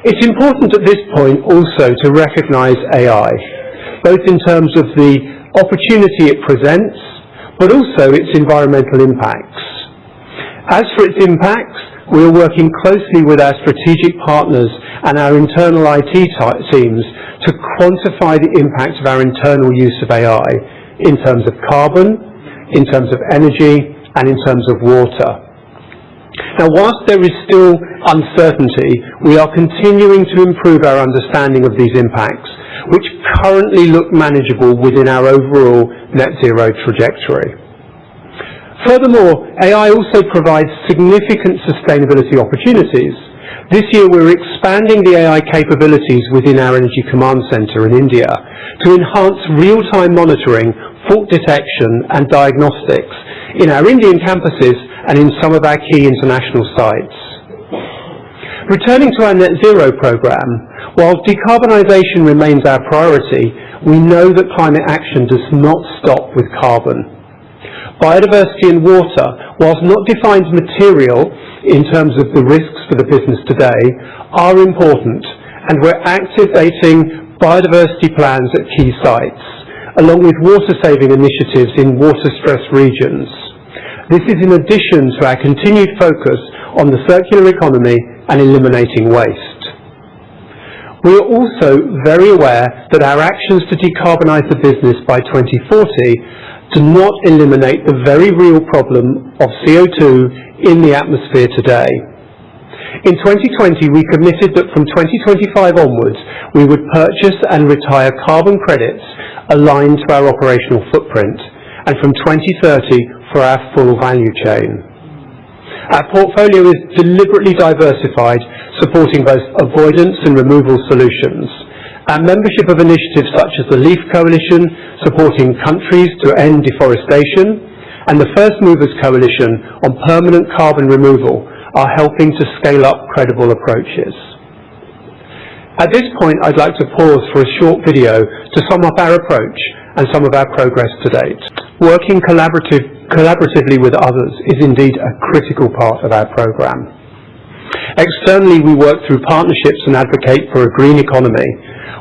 It's important at this point also to recognise AI, both in terms of the opportunity it presents, but also its environmental impacts. As for its impacts, we are working closely with our strategic partners and our internal IT teams to quantify the impact of our internal use of AI in terms of carbon, in terms of energy, and in terms of water. Now, whilst there is still uncertainty, we are continuing to improve our understanding of these impacts, which currently look manageable within our overall net zero trajectory. Furthermore, AI also provides significant sustainability opportunities. This year we're expanding the AI capabilities within our Energy Command Centre in India to enhance real-time monitoring, fault detection and diagnostics in our Indian campuses and in some of our key international sites. Returning to our net zero programme, while decarbonisation remains our priority, we know that climate action does not stop with carbon. Biodiversity and water, whilst not defined material in terms of the risks for the business today, are important, and we're activating biodiversity plans at key sites, along with water-saving initiatives in water-stressed regions. This is in addition to our continued focus on the circular economy and eliminating waste. We are also very aware that our actions to decarbonise the business by 2040 do not eliminate the very real problem of CO2 in the atmosphere today. In 2020, we committed that from 2025 onwards, we would purchase and retire carbon credits aligned to our operational footprint, and from 2030 for our full value chain. Our portfolio is deliberately diversified, supporting both avoidance and removal solutions. Our membership of initiatives such as the LEAF Coalition, supporting countries to end deforestation, and the First Movers Coalition on permanent carbon removal are helping to scale up credible approaches. At this point, I'd like to pause for a short video to sum up our approach and some of our progress to date. Working collaboratively with others is indeed a critical part of our programme. Externally, we work through partnerships and advocate for a green economy.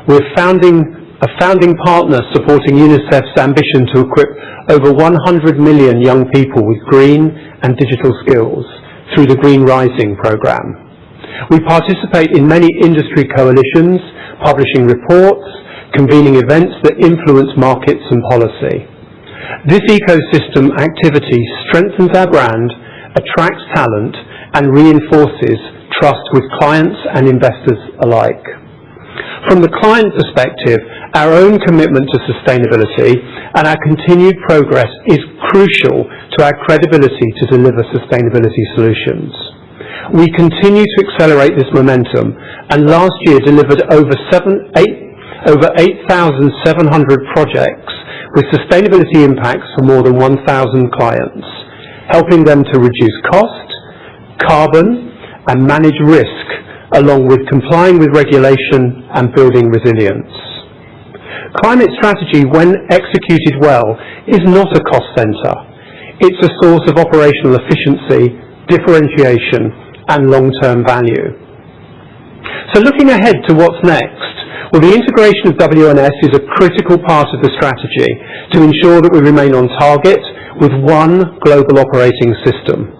We're a founding partner supporting UNICEF's ambition to equip over 100 million young people with green and digital skills through the Green Rising programme. We participate in many industry coalitions, publishing reports, convening events that influence markets and policy. This ecosystem activity strengthens our brand, attracts talent, and reinforces trust with clients and investors alike. From the client perspective, our own commitment to sustainability and our continued progress is crucial to our credibility to deliver sustainability solutions. We continue to accelerate this momentum, and last year delivered over 8,700 projects with sustainability impacts for more than 1,000 clients, helping them to reduce cost, carbon, and manage risk, along with complying with regulation and building resilience. Climate strategy, when executed well, is not a cost centre. It's a source of operational efficiency, differentiation, and long-term value. So looking ahead to what's next, well, the integration of WNS is a critical part of the strategy to ensure that we remain on target with one global operating system.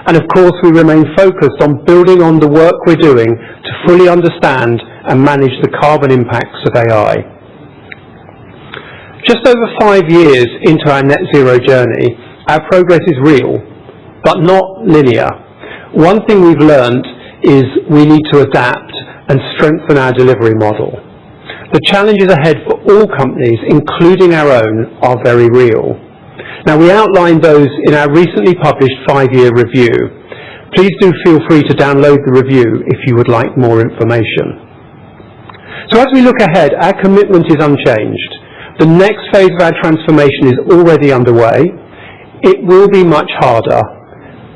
And of course, we remain focused on building on the work we're doing to fully understand and manage the carbon impacts of AI. Just over 5 years into our net zero journey, our progress is real, but not linear. One thing we've learned is we need to adapt and strengthen our delivery model. The challenges ahead for all companies, including our own, are very real. Now, we outlined those in our recently published 5-year review. Please do feel free to download the review if you would like more information. So as we look ahead, our commitment is unchanged. The next phase of our transformation is already underway. It will be much harder,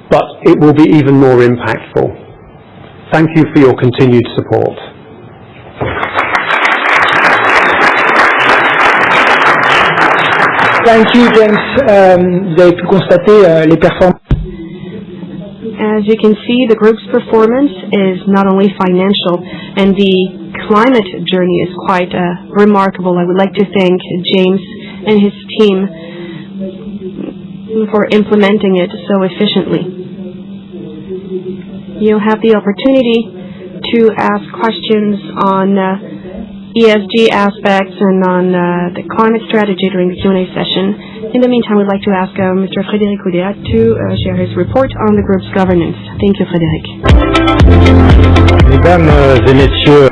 but it will be even more impactful. Thank you for your continued support. Thank you, James. Vous avez pu constater les performances. As you can see, the group's performance is not only financial, and the climate journey is quite remarkable. I would like to thank James and his team for implementing it so efficiently. You'll have the opportunity to ask questions on ESG aspects and on the climate strategy during the Q&A session. In the meantime, we'd like to ask Mr. Frédéric Oudéa to share his report on the group's governance. Thank you, Frédéric. Mesdames et messieurs,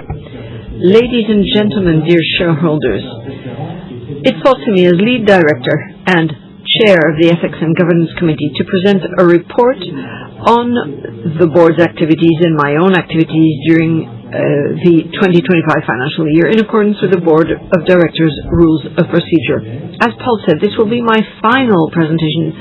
Ladies and gentlemen, dear shareholders, it falls to me as lead director and chair of the Ethics and Governance Committee to present a report on the board's activities and my own activities during the 2025 financial year in accordance with the Board of Directors' Rules of Procedure. As Paul said, this will be my final presentation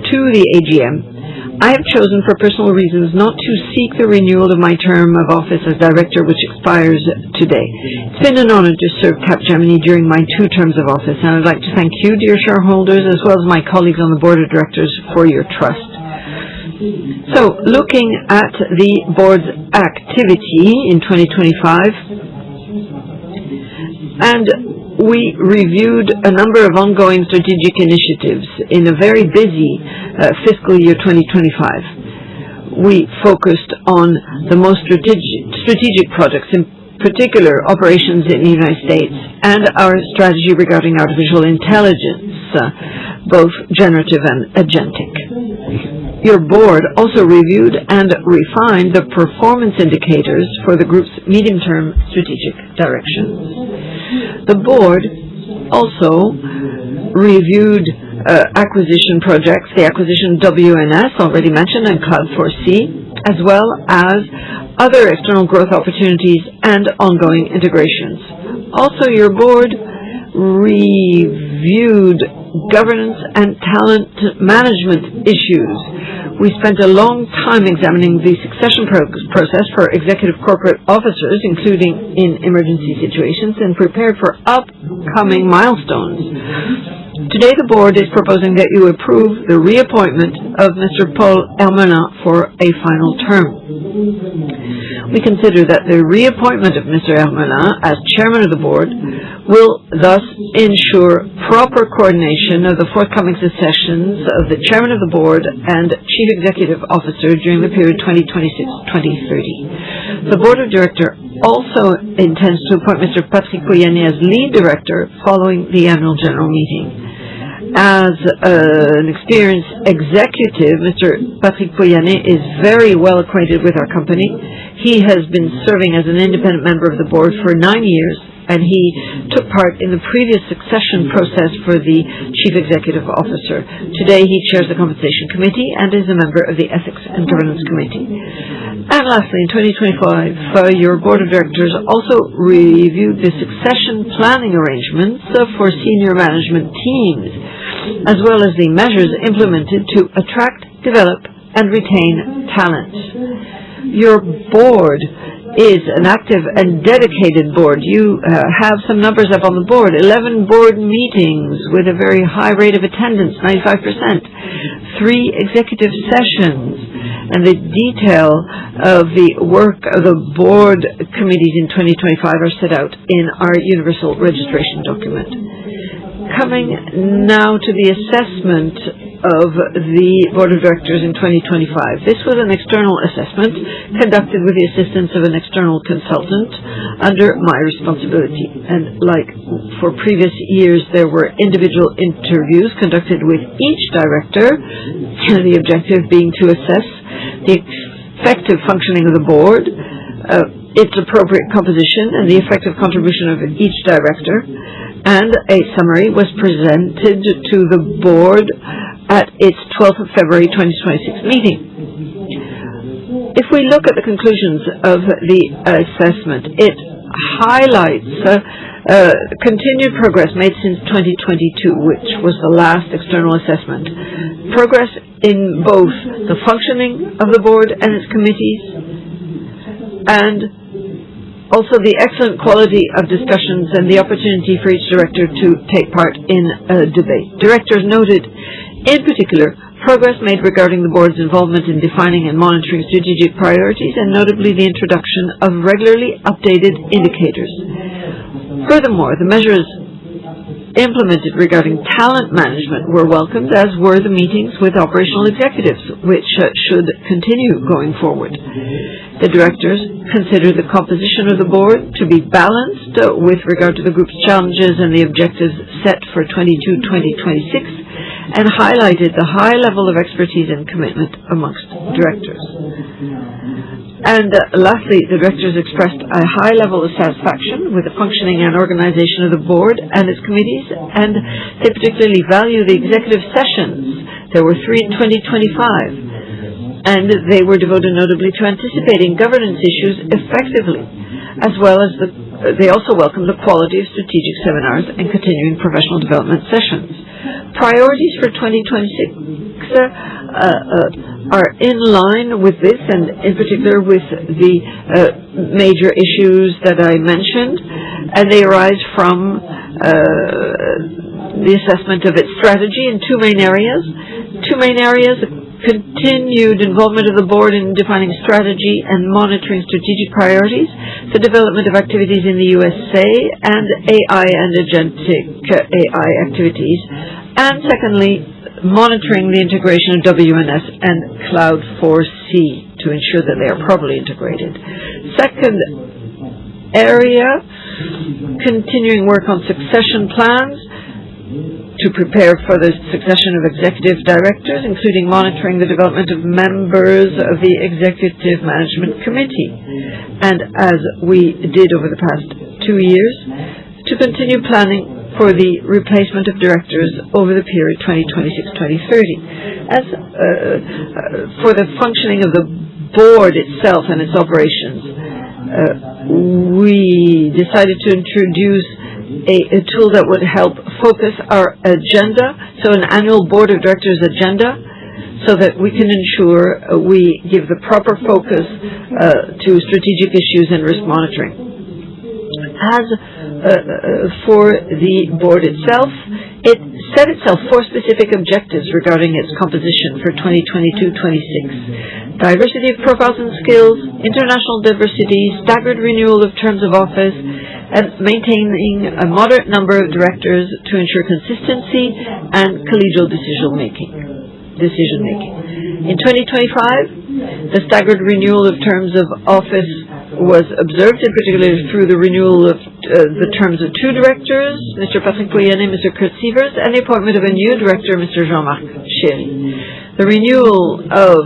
to the AGM. I have chosen for personal reasons not to seek the renewal of my term of office as director, which expires today. It's been an honor to serve Capgemini during my 2 terms of office, and I'd like to thank you, dear shareholders, as well as my colleagues on the Board of Directors for your trust. So, looking at the board's activity in 2025, and we reviewed a number of ongoing strategic initiatives in a very busy fiscal year 2025. We focused on the most strategic projects, in particular operations in the United States, and our strategy regarding artificial intelligence, both generative and agentic. Your board also reviewed and refined the performance indicators for the group's medium-term strategic directions. The board also reviewed acquisition projects, the acquisition of WNS, already mentioned, and Cloud4C, as well as other external growth opportunities and ongoing integrations. Also, your board reviewed governance and talent management issues. We spent a long time examining the succession process for executive corporate officers, including in emergency situations, and prepared for upcoming milestones. Today, the board is proposing that you approve the reappointment of Mr. Paul Hermelin for a final term. We consider that the reappointment of Mr. Hermelin as chairman of the board will thus ensure proper coordination of the forthcoming successions of the chairman of the board and chief executive officer during the period 2026-2030. The board of directors also intends to appoint Mr. Patrick Pouyanné as lead director following the annual general meeting. As an experienced executive, Mr. Patrick Pouyanné is very well acquainted with our company. He has been serving as an independent member of the board for 9 years, and he took part in the previous succession process for the Chief Executive Officer. Today, he chairs the Compensation Committee and is a member of the Ethics and Governance Committee. And lastly, in 2025, your Board of Directors also reviewed the succession planning arrangements for senior management teams, as well as the measures implemented to attract, develop, and retain talent. Your board is an active and dedicated board. You have some numbers up on the board. 11 board meetings with a very high rate of attendance, 95%. 3 executive sessions. And the detail of the work of the board committees in 2025 are set out in our universal registration document. Coming now to the assessment of the Board of Directors in 2025. This was an external assessment conducted with the assistance of an external consultant under my responsibility. And like for previous years, there were individual interviews conducted with each director, the objective being to assess the effective functioning of the board, its appropriate composition, and the effective contribution of each director. And a summary was presented to the board at its 12th of February 2026 meeting. If we look at the conclusions of the assessment, it highlights continued progress made since 2022, which was the last external assessment. Progress in both the functioning of the board and its committees, and Also, the excellent quality of discussions and the opportunity for each director to take part in a debate. Directors noted, in particular, progress made regarding the board's involvement in defining and monitoring strategic priorities, and notably the introduction of regularly updated indicators. Furthermore, the measures implemented regarding talent management were welcomed, as were the meetings with operational executives, which should continue going forward. The directors considered the composition of the board to be balanced with regard to the group's challenges and the objectives set for 2022-2026, and highlighted the high level of expertise and commitment amongst directors. And lastly, the directors expressed a high level of satisfaction with the functioning and organization of the board and its committees, and they particularly value the executive sessions. There were 3 in 2025. And they were devoted notably to anticipating governance issues effectively, as well as they also welcomed the quality of strategic seminars and continuing professional development sessions. Priorities for 2026 are in line with this, and in particular with the major issues that I mentioned, and they arise from the assessment of its strategy in two main areas. Continued involvement of the board in defining strategy and monitoring strategic priorities, the development of activities in the USA, and AI and agentic AI activities, and secondly, monitoring the integration of WNS and Cloud4C to ensure that they are properly integrated. Second area, continuing work on succession plans to prepare for the succession of executive directors, including monitoring the development of members of the Executive Management Committee. And as we did over the past 2 years, to continue planning for the replacement of directors over the period 2026-2030. As for the functioning of the board itself and its operations, we decided to introduce a tool that would help focus our agenda, so an annual board of directors agenda, so that we can ensure we give the proper focus to strategic issues and risk monitoring. As for the board itself, it set itself 4 specific objectives regarding its composition for 2022-26. Diversity of profiles and skills, international diversity, staggered renewal of terms of office, and maintaining a moderate number of directors to ensure consistency and collegial decision making. In 2025, the staggered renewal of terms of office was observed, in particular through the renewal of the terms of 2 directors, Mr. Patrick Pouyanné and Mr. Kurt Sievers, and the appointment of a new director, Mr. Jean-Marc Chéry. The renewal of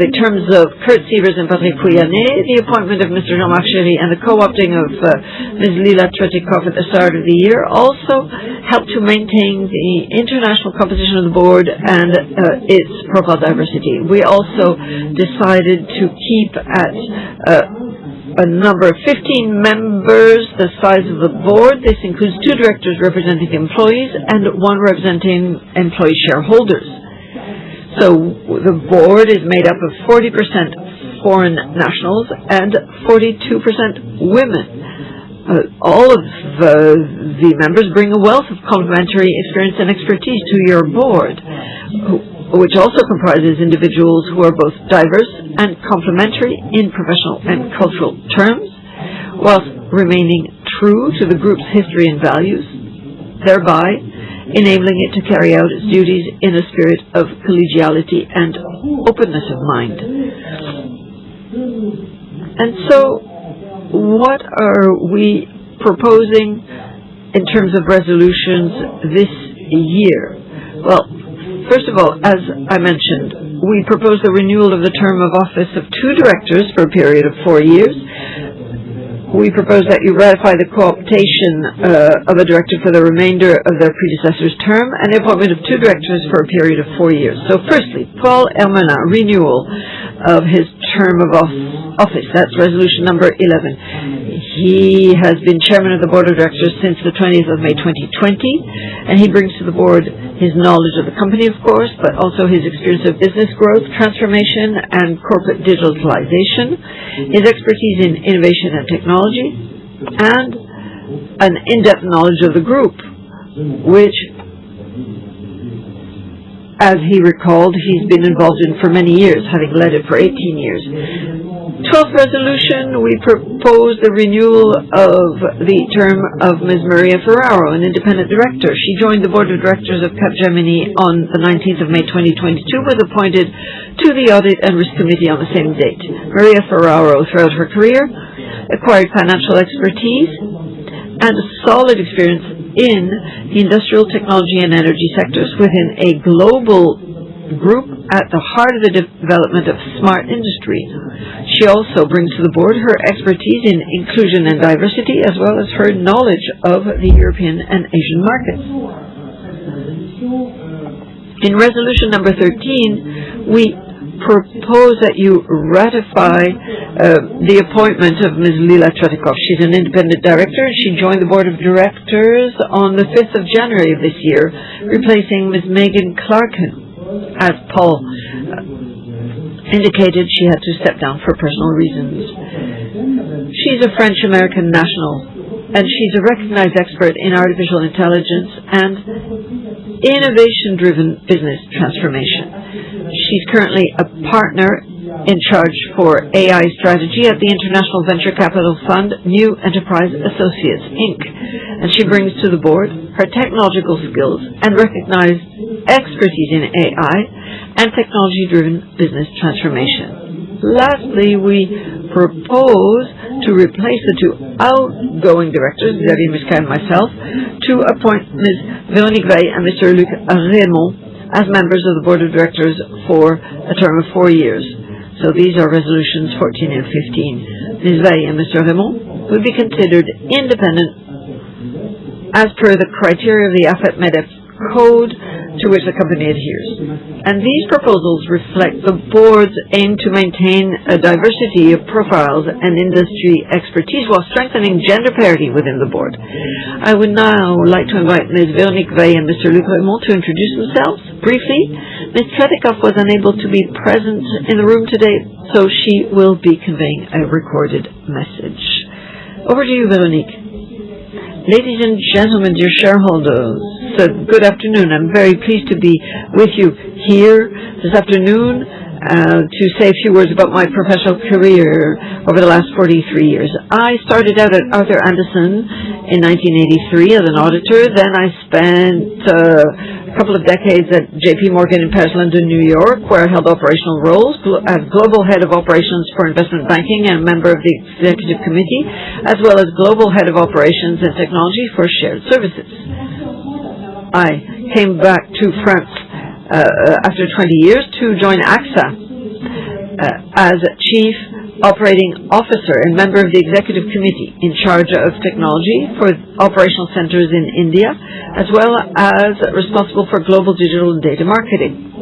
the terms of Kurt Sievers and Patrick Pouyanné, the appointment of Mr. Jean-Marc Chéry, and the co-opting of Ms. Lila Tretikov at the start of the year also helped to maintain the international composition of the board and its profile diversity. We also decided to keep at a number of 15 members, the size of the board. This includes 2 directors representing employees and 1 representing employee shareholders. So the board is made up of 40% foreign nationals and 42% women. All of the members bring a wealth of complementary experience and expertise to your board, which also comprises individuals who are both diverse and complementary in professional and cultural terms, whilst remaining true to the group's history and values, thereby enabling it to carry out its duties in a spirit of collegiality and openness of mind. And so, what are we proposing in terms of resolutions this year? Well, first of all, as I mentioned, we propose the renewal of the term of office of 2 directors for a period of 4 years. We propose that you ratify the co-optation of a director for the remainder of their predecessor's term and the appointment of 2 directors for a period of 4 years. So firstly, Paul Hermelin, renewal of his term of office. That's resolution number 11. He has been chairman of the board of directors since the 20th of May 2020, and he brings to the board his knowledge of the company, of course, but also his experience of business growth, transformation, and corporate digitalization, his expertise in innovation and technology, and an in-depth knowledge of the group, which, as he recalled, he's been involved in for many years, having led it for 18 years. 12th resolution, we propose the renewal of the term of Ms. Maria Ferraro, an independent director. She joined the board of directors of Capgemini on the 19th of May 2022, was appointed to the Audit and Risk Committee on the same date. Maria Ferraro, throughout her career, acquired financial expertise and a solid experience in the industrial, technology, and energy sectors within a global group at the heart of the development of smart industry. She also brings to the board her expertise in inclusion and diversity, as well as her knowledge of the European and Asian markets. In resolution number 13, we propose that you ratify the appointment of Ms. Lila Tretikov. She's an independent director. She joined the board of directors on the 5th of January of this year, replacing Ms. Megan Clarkin. As Paul indicated, she had to step down for personal reasons. She's a French-American national, and she's a recognized expert in artificial intelligence and innovation-driven business transformation. She's currently a partner in charge for AI strategy at the international venture capital fund New Enterprise Associates, Inc., and she brings to the board her technological skills and recognized expertise in AI and technology-driven business transformation. Lastly, we propose to replace the two outgoing directors, Xavier Muscat and myself, to appoint Ms. Véronique Veil and Mr. Luc Raymond as members of the board of directors for a term of 4 years. So these are resolutions 14 and 15. Ms. Veil and Mr. Raymond will be considered independent as per the criteria of the AFEP-MEDEF code to which the company adheres. And these proposals reflect the board's aim to maintain a diversity of profiles and industry expertise while strengthening gender parity within the board. I would now like to invite Ms. Véronique Veil and Mr. Luc Raymond to introduce themselves briefly. Ms. Tretikov was unable to be present in the room today, so she will be conveying a recorded message. Over to you, Véronique. Ladies and gentlemen, dear shareholders, good afternoon. I'm very pleased to be with you here this afternoon to say a few words about my professional career over the last 43 years. I started out at Arthur Andersen in 1983 as an auditor. Then I spent a couple of decades at JP Morgan in Paris, London, New York, where I held operational roles as global head of operations for investment banking and member of the executive committee, as well as global head of operations and technology for shared services. I came back to France after 20 years to join AXA as Chief Operating Officer and member of the Executive Committee in charge of technology for operational centers in India, as well as responsible for global digital and data marketing.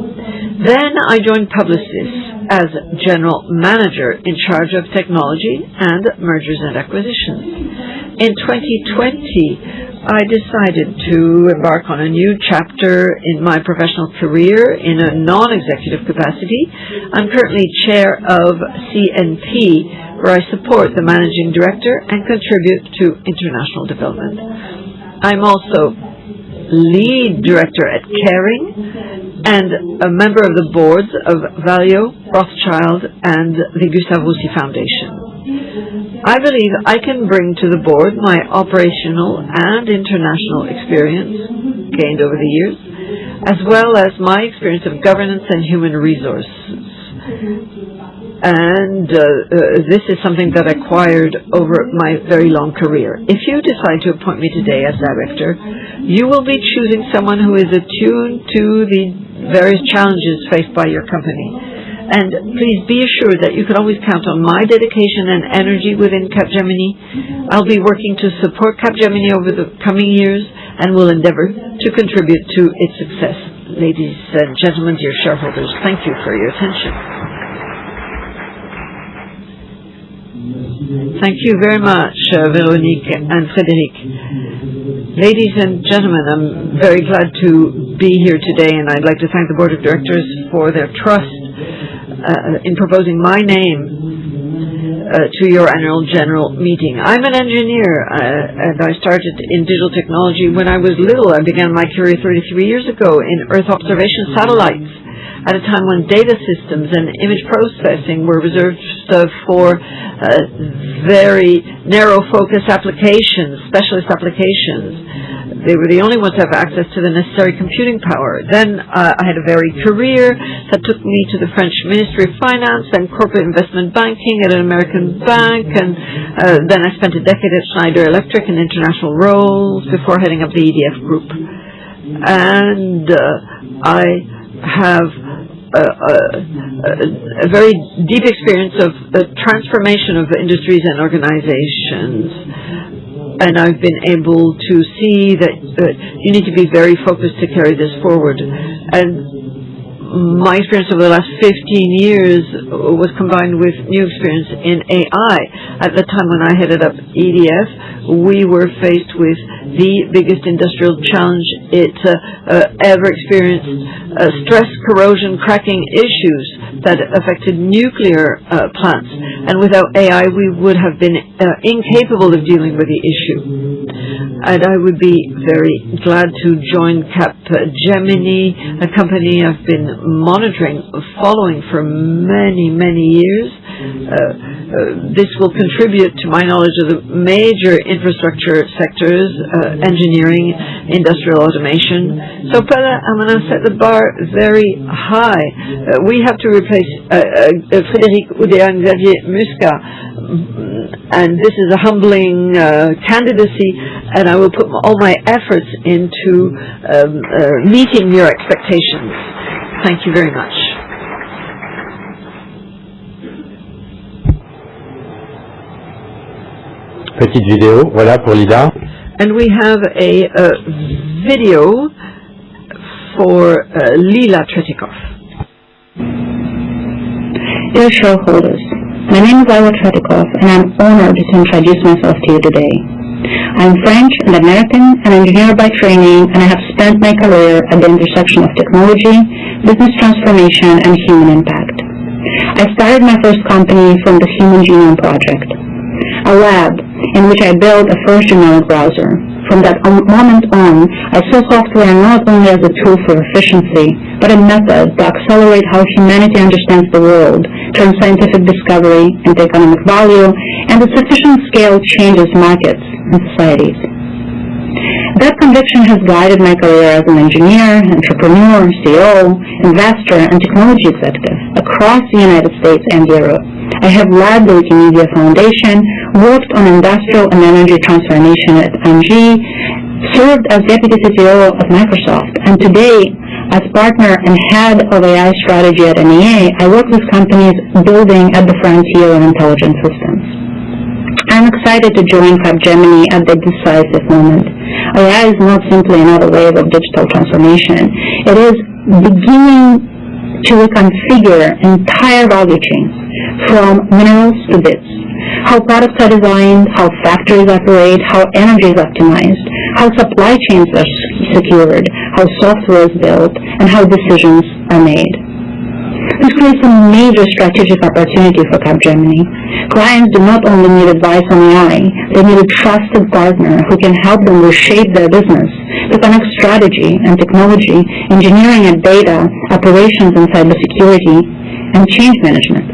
Then I joined Publicis as General Manager in charge of technology and mergers and acquisitions. In 2020, I decided to embark on a new chapter in my professional career in a non-executive capacity. I'm currently chair of CNP, where I support the managing director and contribute to international development. I'm also lead director at Caring and a member of the boards of Valeo, Rothschild, and the Gustave Roussy Foundation. I believe I can bring to the board my operational and international experience gained over the years, as well as my experience of governance and human resources. And this is something that I acquired over my very long career. If you decide to appoint me today as director, you will be choosing someone who is attuned to the various challenges faced by your company. And please be assured that you can always count on my dedication and energy within Capgemini. I'll be working to support Capgemini over the coming years and will endeavor to contribute to its success. Ladies and gentlemen, dear shareholders, thank you for your attention. Thank you very much, Veronique and Frédéric. Ladies and gentlemen, I'm very glad to be here today, and I'd like to thank the Board of Directors for their trust in proposing my name to your annual general meeting. I'm an engineer, and I started in digital technology when I was little. I began my career 33 years ago in Earth observation satellites, at a time when data systems and image processing were reserved for very narrow focus applications, specialist applications. They were the only ones to have access to the necessary computing power. Then I had a varied career that took me to the French Ministry of Finance and corporate investment banking at an American bank, and then I spent a decade at Schneider Electric in international roles before heading up the EDF group. And I have a very deep experience of the transformation of industries and organizations, and I've been able to see that you need to be very focused to carry this forward. And my experience over the last 15 years was combined with new experience in AI. At the time when I headed up EDF, we were faced with the biggest industrial challenge it's ever experienced, stress, corrosion, cracking issues that affected nuclear plants. And without AI, we would have been incapable of dealing with the issue. And I would be very glad to join Capgemini, a company I've been monitoring, following for many, many years. This will contribute to my knowledge of the major infrastructure sectors, engineering, industrial automation. So, Pella, I'm going to set the bar very high. We have to replace Frédéric Oudéa and Xavier Muscat, and this is a humbling candidacy, and I will put all my efforts into meeting your expectations. Thank you very much. Petite vidéo, voilà pour Lida. And we have a video for Lila Tretikov. Dear shareholders, my name is Lila Tretikov, and I'm honored to introduce myself to you today. I'm French and American, an engineer by training, and I have spent my career at the intersection of technology, business transformation, and human impact. I started my first company from the Human Genome Project, a lab in which I built a first genomic browser. From that moment on, I saw software not only as a tool for efficiency, but a method to accelerate how humanity understands the world, turn scientific discovery into economic value, and at sufficient scale changes markets and societies. That conviction has guided my career as an engineer, entrepreneur, CEO, investor, and technology executive across the United States and Europe. I have led the Wikimedia Foundation, worked on industrial and energy transformation at ENGIE, served as deputy CTO of Microsoft, and today, as partner and head of AI strategy at NEA, I work with companies building at the frontier of intelligent systems. I'm excited to join Capgemini at the decisive moment. AI is not simply another wave of digital transformation. It is beginning to reconfigure entire value chains, from minerals to bits. How products are designed, how factories operate, how energy is optimized, how supply chains are secured, how software is built, and how decisions are made. This creates a major strategic opportunity for Capgemini. Clients do not only need advice on AI, they need a trusted partner who can help them reshape their business to connect strategy and technology, engineering and data, operations and cybersecurity, and change management.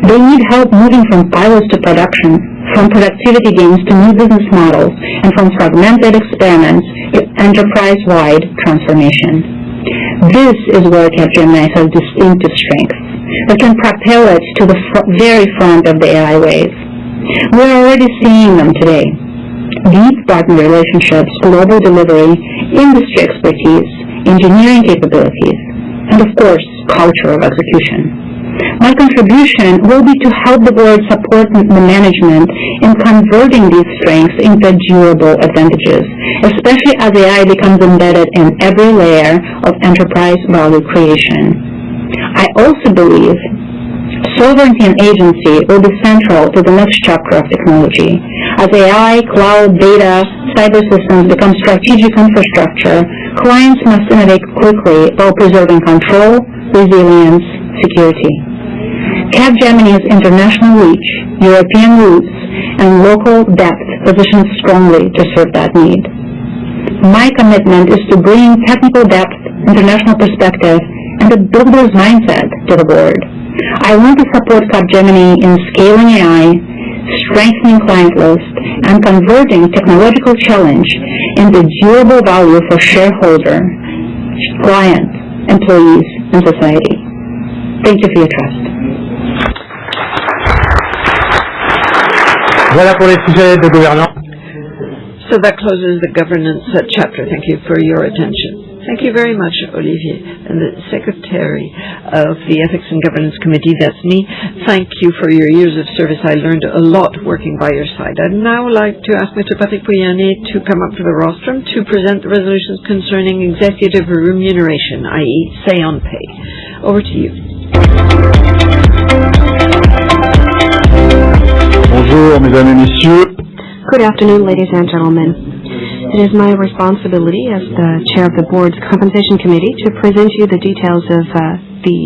They need help moving from pilots to production, from productivity gains to new business models, and from fragmented experiments to enterprise-wide transformation. This is where Capgemini has distinctive strengths that can propel it to the very front of the AI wave. We're already seeing them today. Deep partner relationships, global delivery, industry expertise, engineering capabilities, and of course, culture of execution. My contribution will be to help the board support the management in converting these strengths into durable advantages, especially as AI becomes embedded in every layer of enterprise value creation. I also believe sovereignty and agency will be central to the next chapter of technology. As AI, cloud, data, cyber systems become strategic infrastructure, clients must innovate quickly while preserving control, resilience, security. Capgemini's international reach, European roots, and local depth positions strongly to serve that need. My commitment is to bring technical depth, international perspective, and a builder's mindset to the board. I want to support Capgemini in scaling AI, strengthening client list, and converting technological challenge into durable value for shareholder, clients, employees, and society. Thank you for your trust. Voilà pour les sujets de gouvernance. So that closes the governance chapter. Thank you for your attention. Thank you very much, Olivier, and the Secretary of the Ethics and Governance Committee, that's me. Thank you for your years of service. I learned a lot working by your side. I'd now like to ask Mr. Patrick Pouyanné to come up to the rostrum to present the resolutions concerning executive remuneration, i.e. say on pay. Over to you. Bonjour, mesdames et messieurs. Good afternoon, ladies and gentlemen. It is my responsibility as the chair of the board's compensation committee to present you the details of the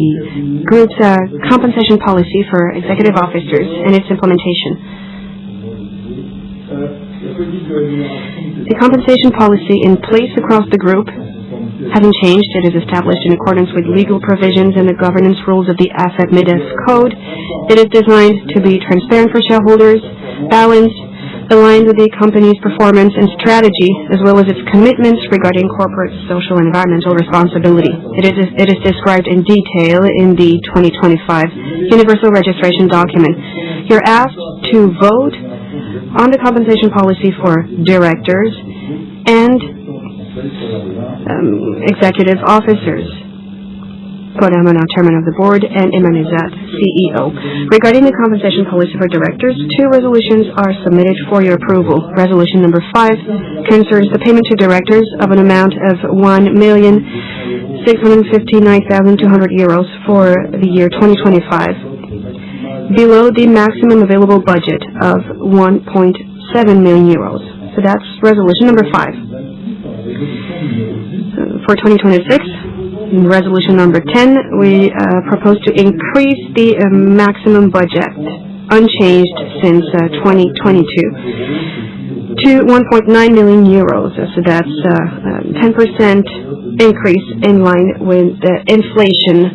group's compensation policy for executive officers and its implementation. The compensation policy in place across the group hasn't changed. It is established in accordance with legal provisions and the governance rules of the AFEP-MEDEF Code. It is designed to be transparent for shareholders, balanced, aligned with the company's performance and strategy, as well as its commitments regarding corporate, social, and environmental responsibility. It is described in detail in the 2025 Universal Registration Document. You're asked to vote on the compensation policy for directors and executive officers. Kodamana, Chairman of the Board, and Imanizat, CEO. Regarding the compensation policy for directors, 2 resolutions are submitted for your approval. Resolution number 5 concerns the payment to directors of an amount of €1,659,200 for the year 2025, below the maximum available budget of €1.7 million. So that's resolution number 5. For 2026, resolution number 10, we propose to increase the maximum budget, unchanged since 2022, to €1.9 million. So that's 10% increase in line with the inflation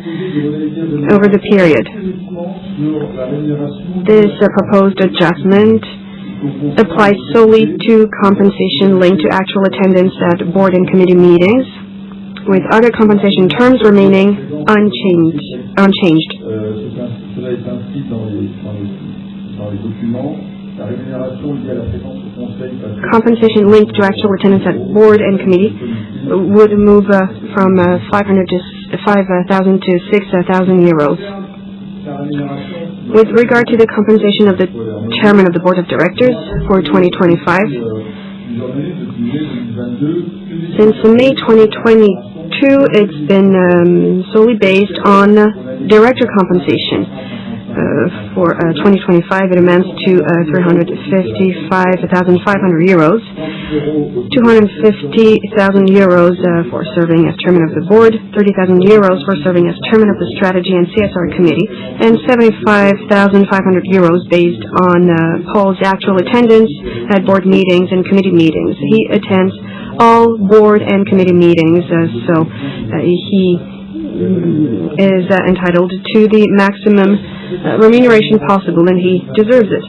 over the period. This proposed adjustment applies solely to compensation linked to actual attendance at board and committee meetings, with other compensation terms remaining unchanged. Compensation linked to actual attendance at board and committee would move from 500 to 5,000 to 6,000 euros. With regard to the compensation of the chairman of the board of directors for 2025, since May 2022, it's been solely based on director compensation. For 2025, it amounts to €355,500, €250,000 for serving as chairman of the board, €30,000 for serving as chairman of the strategy and CSR committee, and €75,500 based on Paul's actual attendance at board meetings and committee meetings. He attends all board and committee meetings, so he is entitled to the maximum remuneration possible, and he deserves it.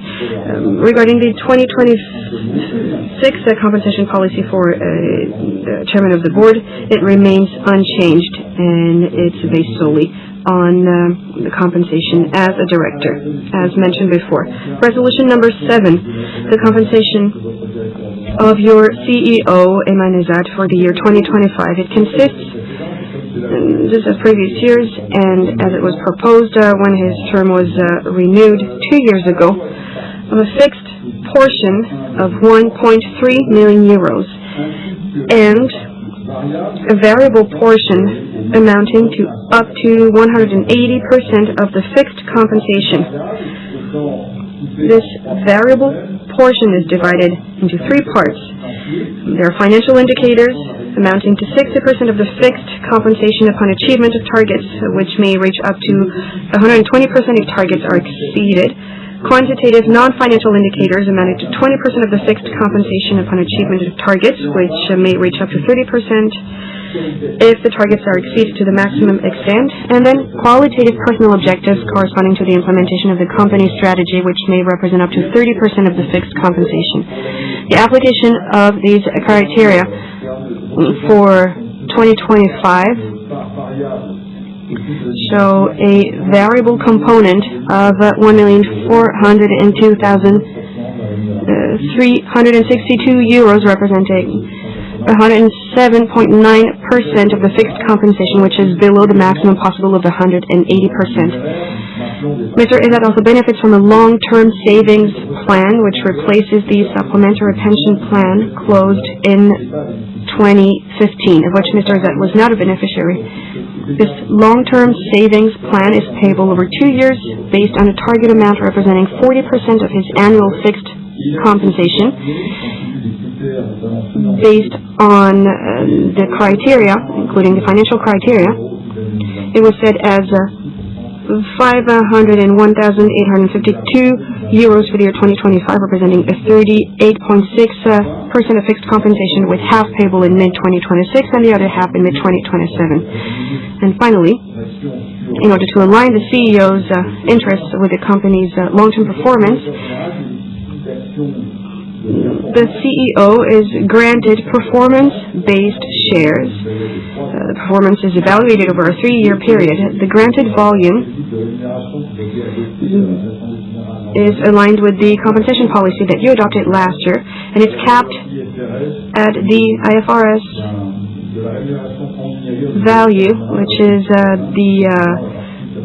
Regarding the 2026 compensation policy for the chairman of the board, it remains unchanged, and it's based solely on the compensation as a director, as mentioned before. Resolution number 7, the compensation of your CEO, Emanizat, for the year 2025. It consists, just as previous years, and as it was proposed when his term was renewed 2 years ago, of a fixed portion of €1.3 million and a variable portion amounting to up to 180% of the fixed compensation. This variable portion is divided into three parts. There are financial indicators amounting to 60% of the fixed compensation upon achievement of targets, which may reach up to 120% if targets are exceeded. Quantitative non-financial indicators amounting to 20% of the fixed compensation upon achievement of targets, which may reach up to 30% if the targets are exceeded to the maximum extent, and then qualitative personal objectives corresponding to the implementation of the company's strategy, which may represent up to 30% of the fixed compensation. The application of these criteria for 2025 show a variable component of 1,402,362 euros, representing 107.9% of the fixed compensation, which is below the maximum possible of 180%. Mr. Izat also benefits from a long-term savings plan, which replaces the supplementary pension plan closed in 2015, of which Mr. Izat was not a beneficiary. This long-term savings plan is payable over 2 years based on a target amount representing 40% of his annual fixed compensation, based on the criteria, including the financial criteria. It was set as 501,852 euros for the year 2025, representing a 38.6% of fixed compensation, with half payable in mid-2026 and the other half in mid-2027. And finally, in order to align the CEO's interests with the company's long-term performance, the CEO is granted performance-based shares. The performance is evaluated over a 3-year period. The granted volume is aligned with the compensation policy that you adopted last year, and it's capped at the IFRS value, which is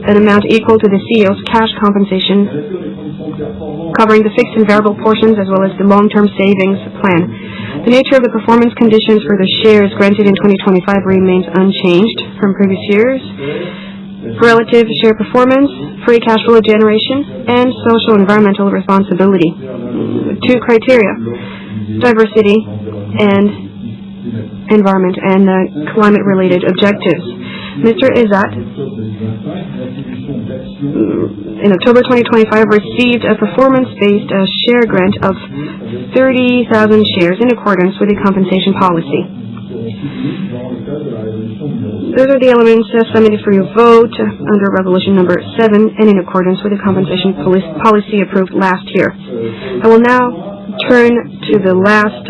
an amount equal to the CEO's cash compensation, covering the fixed and variable portions as well as the long-term savings plan. The nature of the performance conditions for the shares granted in 2025 remains unchanged from previous years. Relative share performance, free cash flow generation, and social environmental responsibility. 2 criteria: diversity and environment and climate-related objectives. Mr. Izat, in October 2025, received a performance-based share grant of 30,000 shares in accordance with the compensation policy. Those are the elements submitted for your vote under Resolution number 7 and in accordance with the compensation policy approved last year. I will now turn to the last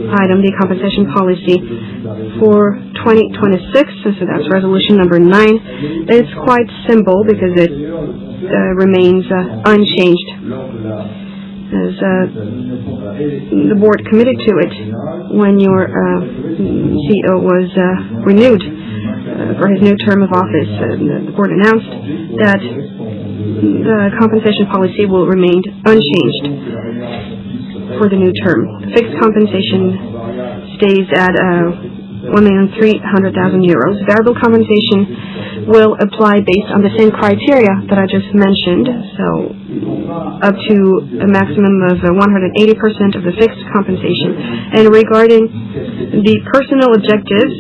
item, the compensation policy for 2026. So that's Resolution number 9. It's quite simple because it remains unchanged, as the board committed to it when your CEO was renewed for his new term of office. The board announced that the compensation policy will remain unchanged for the new term. The fixed compensation stays at 1,300,000 euros. Variable compensation will apply based on the same criteria that I just mentioned, so up to a maximum of 180% of the fixed compensation. And regarding the personal objectives,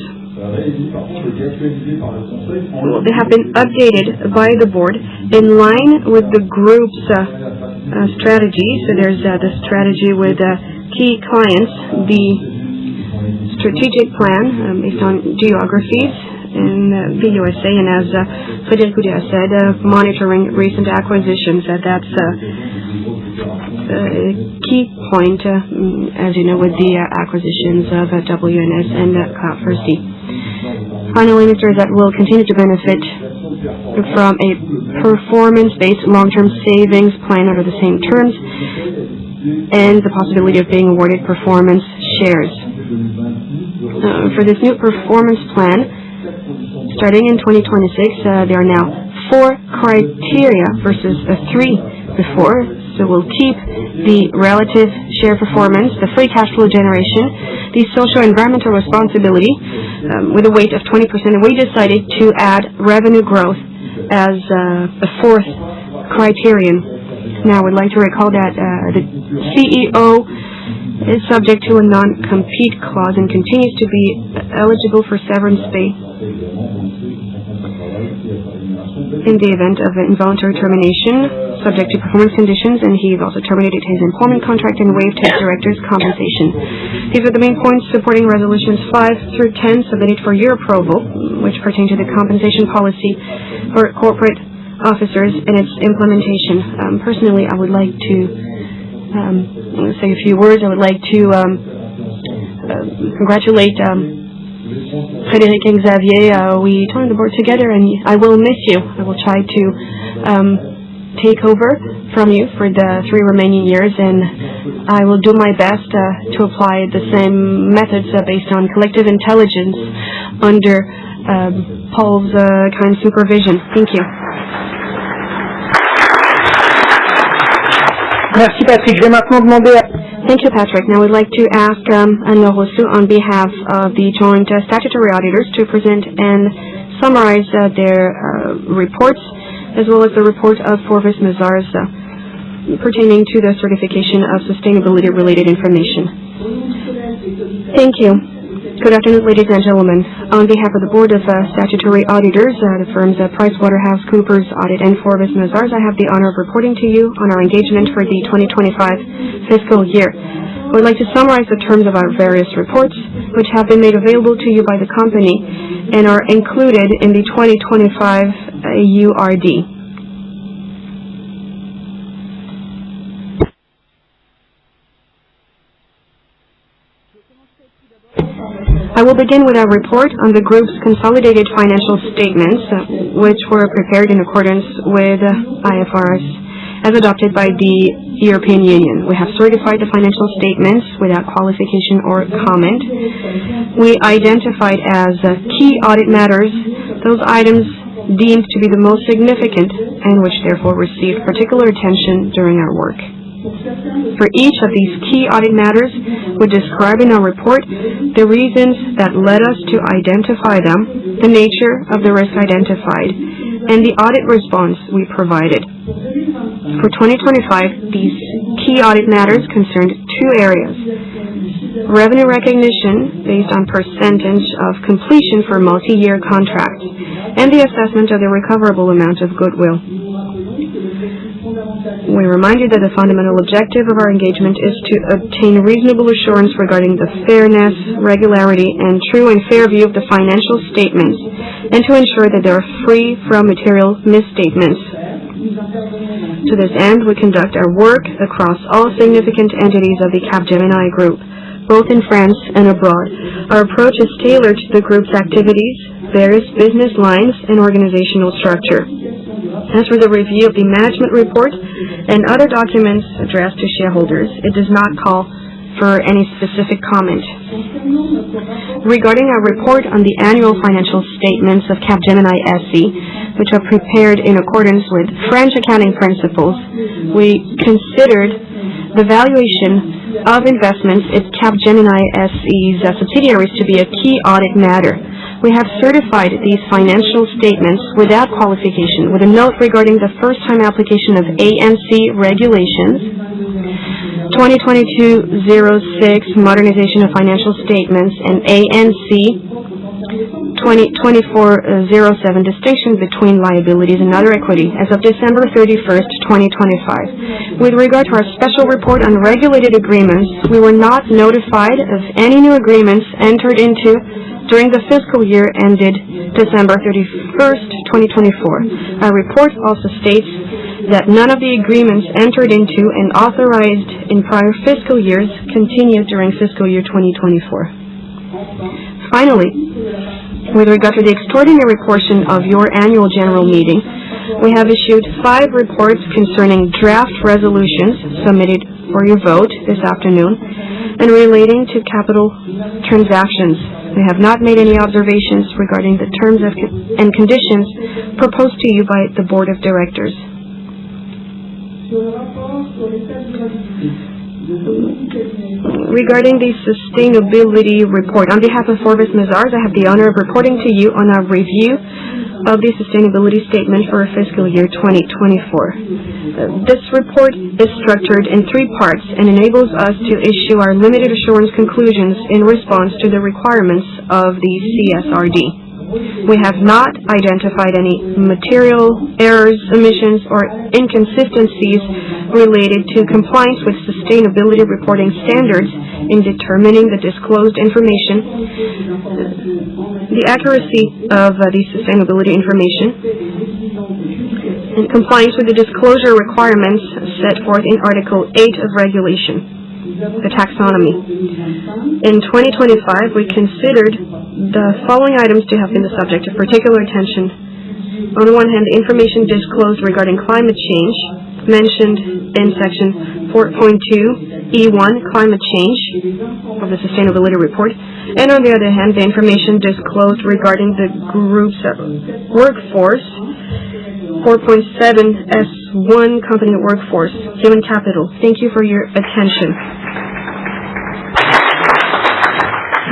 they have been updated by the board in line with the group's strategy. So there's the strategy with key clients, the strategic plan based on geographies in the USA, and as Frédéric Goudia said, monitoring recent acquisitions. That's a key point, as you know, with the acquisitions of WNS and Cloud4C. Finally, Mr. Izat will continue to benefit from a performance-based long-term savings plan under the same terms and the possibility of being awarded performance shares. For this new performance plan, starting in 2026, there are now 4 criteria versus 3 before. So we'll keep the relative share performance, the free cash flow generation, the social environmental responsibility, with a weight of 20%, and we decided to add revenue growth as the fourth criterion. Now, I would like to recall that the CEO is subject to a non-compete clause and continues to be eligible for severance pay in the event of involuntary termination, subject to performance conditions, and he also terminated his employment contract and waived his director's compensation. These are the main points supporting resolutions 5 through 10 submitted for your approval, which pertain to the compensation policy for corporate officers and its implementation. Personally, I would like to say a few words. I would like to congratulate Frédéric and Xavier. We joined the board together, and I will miss you. I will try to take over from you for the 3 remaining years, and I will do my best to apply the same methods based on collective intelligence under Paul's kind supervision. Thank you. Merci Patrick. Je vais maintenant demander à... Thank you, Patrick. Now we'd like to ask Anne Rousseau on behalf of the joint statutory auditors to present and summarize their reports, as well as the report of Forvis Mazars pertaining to the certification of sustainability-related information. Thank you. Good afternoon, ladies and gentlemen. On behalf of the Board of Statutory Auditors, the firms PricewaterhouseCoopers Audit and Forvis Mazars, I have the honor of reporting to you on our engagement for the 2025 fiscal year. I would like to summarize the terms of our various reports, which have been made available to you by the company and are included in the 2025 URD. I will begin with our report on the group's consolidated financial statements, which were prepared in accordance with IFRS as adopted by the European Union. We have certified the financial statements without qualification or comment. We identified as key audit matters those items deemed to be the most significant and which therefore received particular attention during our work. For each of these key audit matters, we describe in our report the reasons that led us to identify them, the nature of the risk identified, and the audit response we provided. For 2025, these key audit matters concerned 2 areas: revenue recognition based on percentage of completion for multi-year contracts, and the assessment of the recoverable amount of goodwill. We remind you that the fundamental objective of our engagement is to obtain reasonable assurance regarding the fairness, regularity, and true and fair view of the financial statements, and to ensure that they are free from material misstatements. To this end, we conduct our work across all significant entities of the Capgemini Group, both in France and abroad. Our approach is tailored to the group's activities, various business lines, and organizational structure. As for the review of the management report and other documents addressed to shareholders, it does not call for any specific comment. Regarding our report on the annual financial statements of Capgemini SE, which are prepared in accordance with French accounting principles, we considered the valuation of investments in Capgemini SE's subsidiaries to be a key audit matter. We have certified these financial statements without qualification, with a note regarding the first-time application of ANC regulations, 2022-06 modernization of financial statements, and ANC 2024-07 distinction between liabilities and other equity as of December 31st, 2025. With regard to our special report on regulated agreements, we were not notified of any new agreements entered into during the fiscal year ended December 31st, 2024. Our report also states that none of the agreements entered into and authorized in prior fiscal years continue during fiscal year 2024. Finally, with regard to the extraordinary portion of your annual general meeting, we have issued 5 reports concerning draft resolutions submitted for your vote this afternoon and relating to capital transactions. We have not made any observations regarding the terms and conditions proposed to you by the Board of Directors. Regarding the sustainability report, on behalf of Forbes Mazars, I have the honor of reporting to you on our review of the sustainability statement for fiscal year 2024. This report is structured in 3 parts and enables us to issue our limited assurance conclusions in response to the requirements of the CSRD. We have not identified any material errors, omissions, or inconsistencies related to compliance with sustainability reporting standards in determining the disclosed information, the accuracy of the sustainability information, and compliance with the disclosure requirements set forth in Article 8 of Regulation, the taxonomy. In 2025, we considered the following items to have been the subject of particular attention. On the one hand, the information disclosed regarding climate change, mentioned in Section 4.2E1, climate change, of the Sustainability Report, and on the other hand, the information disclosed regarding the group's workforce, 4.7S1, company workforce, human capital. Thank you for your attention.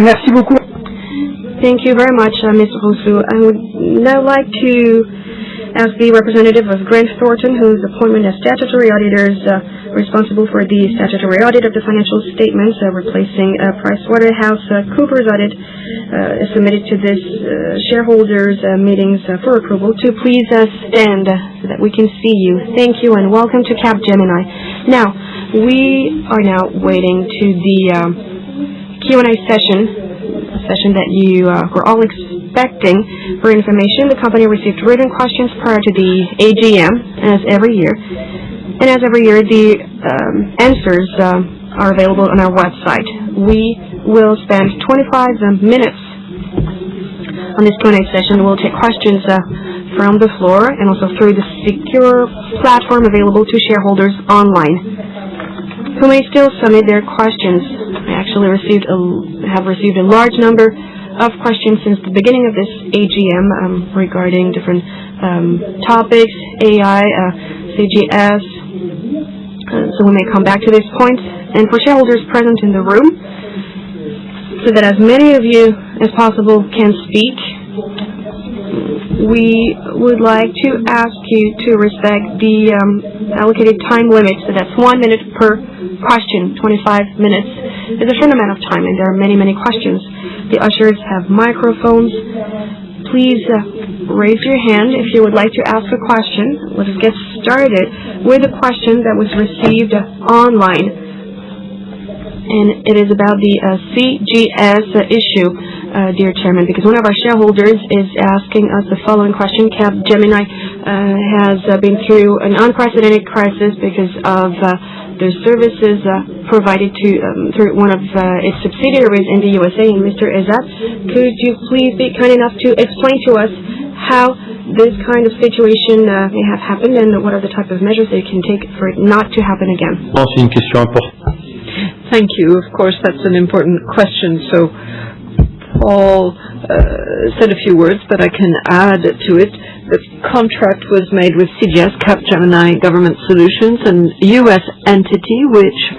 Merci beaucoup. Thank you very much, Mr. Rousseau. I would now like to ask the representative of Grant Thornton, whose appointment as statutory auditors responsible for the statutory audit of the financial statements, replacing PricewaterhouseCoopers audit, is submitted to this shareholders meetings for approval, to please stand so that we can see you. Thank you and welcome to Capgemini. Now, we are now waiting to the Q&A session, a session that you were all expecting. For information, the company received written questions prior to the AGM, as every year. And as every year, the answers are available on our website. We will spend 25 minutes on this Q&A session. We'll take questions from the floor and also through the secure platform available to shareholders online, who may still submit their questions. I actually have received a large number of questions since the beginning of this AGM regarding different topics, AI, CGS, so we may come back to this point. And for shareholders present in the room, so that as many of you as possible can speak, we would like to ask you to respect the allocated time limit. So that's 1 minute per question. 25 minutes is a short amount of time, and there are many, many questions. The ushers have microphones. Please raise your hand if you would like to ask a question. Let us get started with a question that was received online, and it is about the CGS issue, dear Chairman, because one of our shareholders is asking us the following question. Capgemini has been through an unprecedented crisis because of their services provided to through one of its subsidiaries in the USA. And Mr. Ezat, could you please be kind enough to explain to us how this kind of situation may have happened, and what are the type of measures that you can take for it not to happen again? Thank you. Of course, that's an important question. So Paul said a few words, but I can add to it. The contract was made with CGS, Capgemini Government Solutions, an U.S. entity which,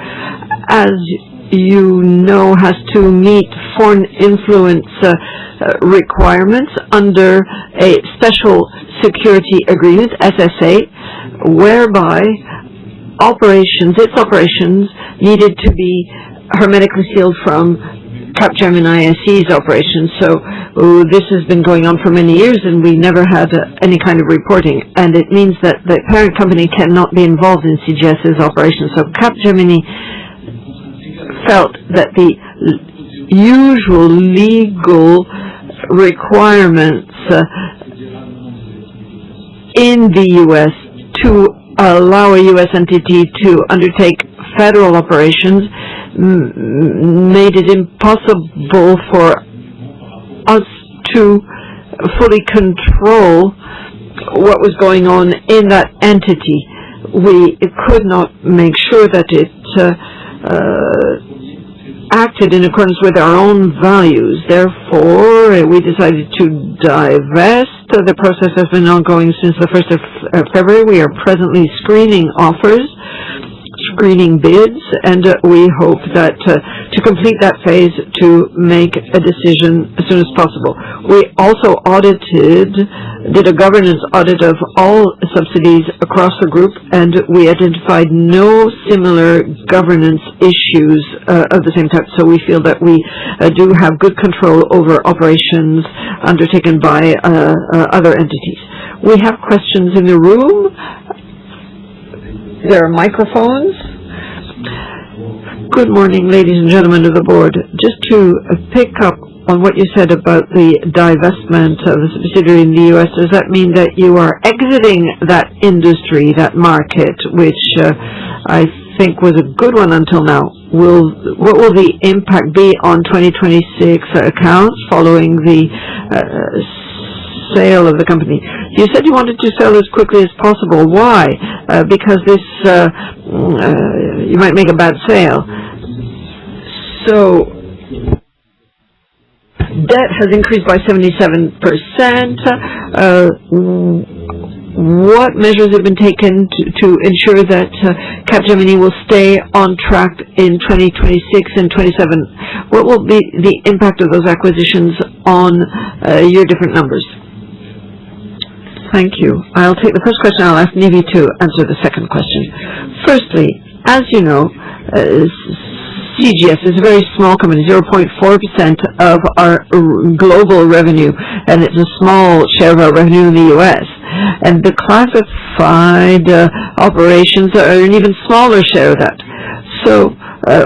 as you know, has to meet foreign influence requirements under a special security agreement, SSA, whereby its operations needed to be hermetically sealed from Capgemini SE's operations. So this has been going on for many years, and we never had any kind of reporting. And it means that the parent company cannot be involved in CGS's operations. So Capgemini felt that the usual legal requirements in the U.S. to allow a U.S. entity to undertake federal operations made it impossible for us to fully control what was going on in that entity. We could not make sure that it acted in accordance with our own values. Therefore, we decided to divest. The process has been ongoing since the 1st of February. We are presently screening offers screening bids, and we hope that to complete that phase to make a decision as soon as possible. We also did a governance audit of all subsidies across the group, and we identified no similar governance issues of the same type. So we feel that we do have good control over operations undertaken by other entities. We have questions in the room. There are microphones. Good morning, ladies and gentlemen of the board. Just to pick up on what you said about the divestment of the subsidiary in the U.S., does that mean that you are exiting that industry, that market, which I think was a good one until now? What will the impact be on 2026 accounts following the sale of the company? You said you wanted to sell as quickly as possible. Why? Because this you might make a bad sale. So debt has increased by 77%. What measures have been taken to ensure that Capgemini will stay on track in 2026 and 27? What will be the impact of those acquisitions on your different numbers? Thank you. I'll take the first question. I'll ask Nivi to answer the second question. Firstly, as you know, CGS is a very small company, 0.4% of our global revenue, and it's a small share of our revenue in the U.S. And the classified operations are an even smaller share of that. So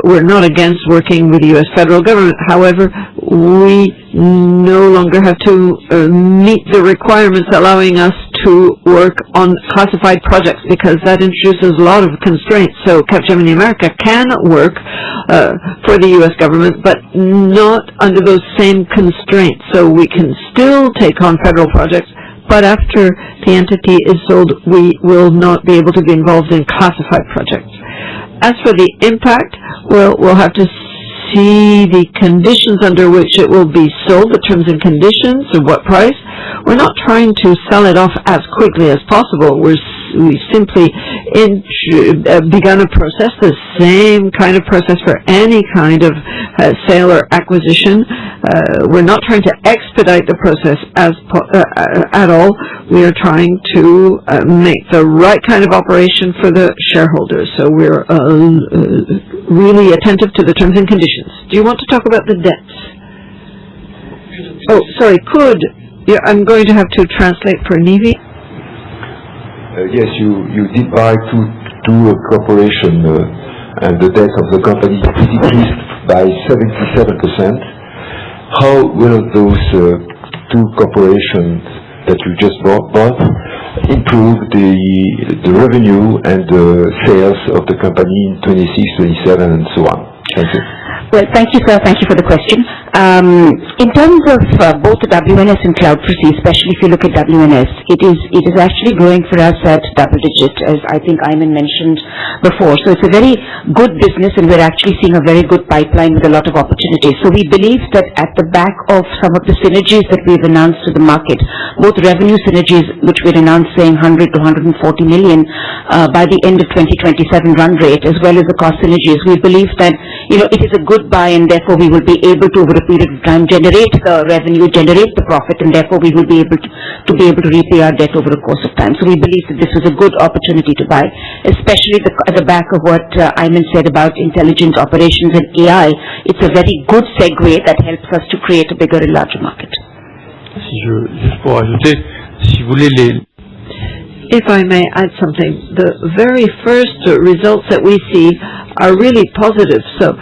we're not against working with the U.S. federal government. However, we no longer have to meet the requirements allowing us to work on classified projects, because that introduces a lot of constraints. So Capgemini America can work for the U.S. government, but not under those same constraints. So we can still take on federal projects, but after the entity is sold, we will not be able to be involved in classified projects. As for the impact, well, we'll have to see the conditions under which it will be sold, the terms and conditions, at what price. We're not trying to sell it off as quickly as possible. We simply begun a process, the same kind of process for any kind of sale or acquisition. We're not trying to expedite the process at all. We are trying to make the right kind of operation for the shareholders. So we're really attentive to the terms and conditions. Do you want to talk about the debts? Oh, sorry, I'm going to have to translate for Nivi. Yes, you did buy two corporations, and the debt of the company decreased by 77%. How will those two corporations that you just bought improve the revenue and the sales of the company in 26, 27, and so on? Thank you. Well, thank you, sir. Thank you for the question. In terms of both the WNS and Cloud4C, especially if you look at WNS, it is actually growing for us at double digit, as I think Ayman mentioned before. So it's a very good business, and we're actually seeing a very good pipeline with a lot of opportunities. So we believe that at the back of some of the synergies that we've announced to the market, both revenue synergies, which we're announcing 100 to 140 million by the end of 2027 run rate, as well as the cost synergies, we believe that it is a good buy, and therefore we will be able to, over a period of time, generate the revenue, generate the profit, and therefore we will be able to repay our debt over the course of time. So we believe that this was a good opportunity to buy, especially at the back of what Ayman said about intelligent operations and AI. It's a very good segue that helps us to create a bigger and larger market. If I may add something, the very first results that we see are really positive. So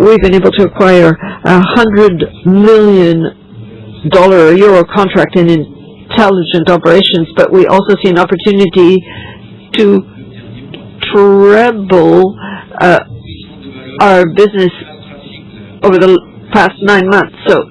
we've been able to acquire $100 million or euro contract in intelligent operations, but we also see an opportunity to treble our business over the past 9 months. So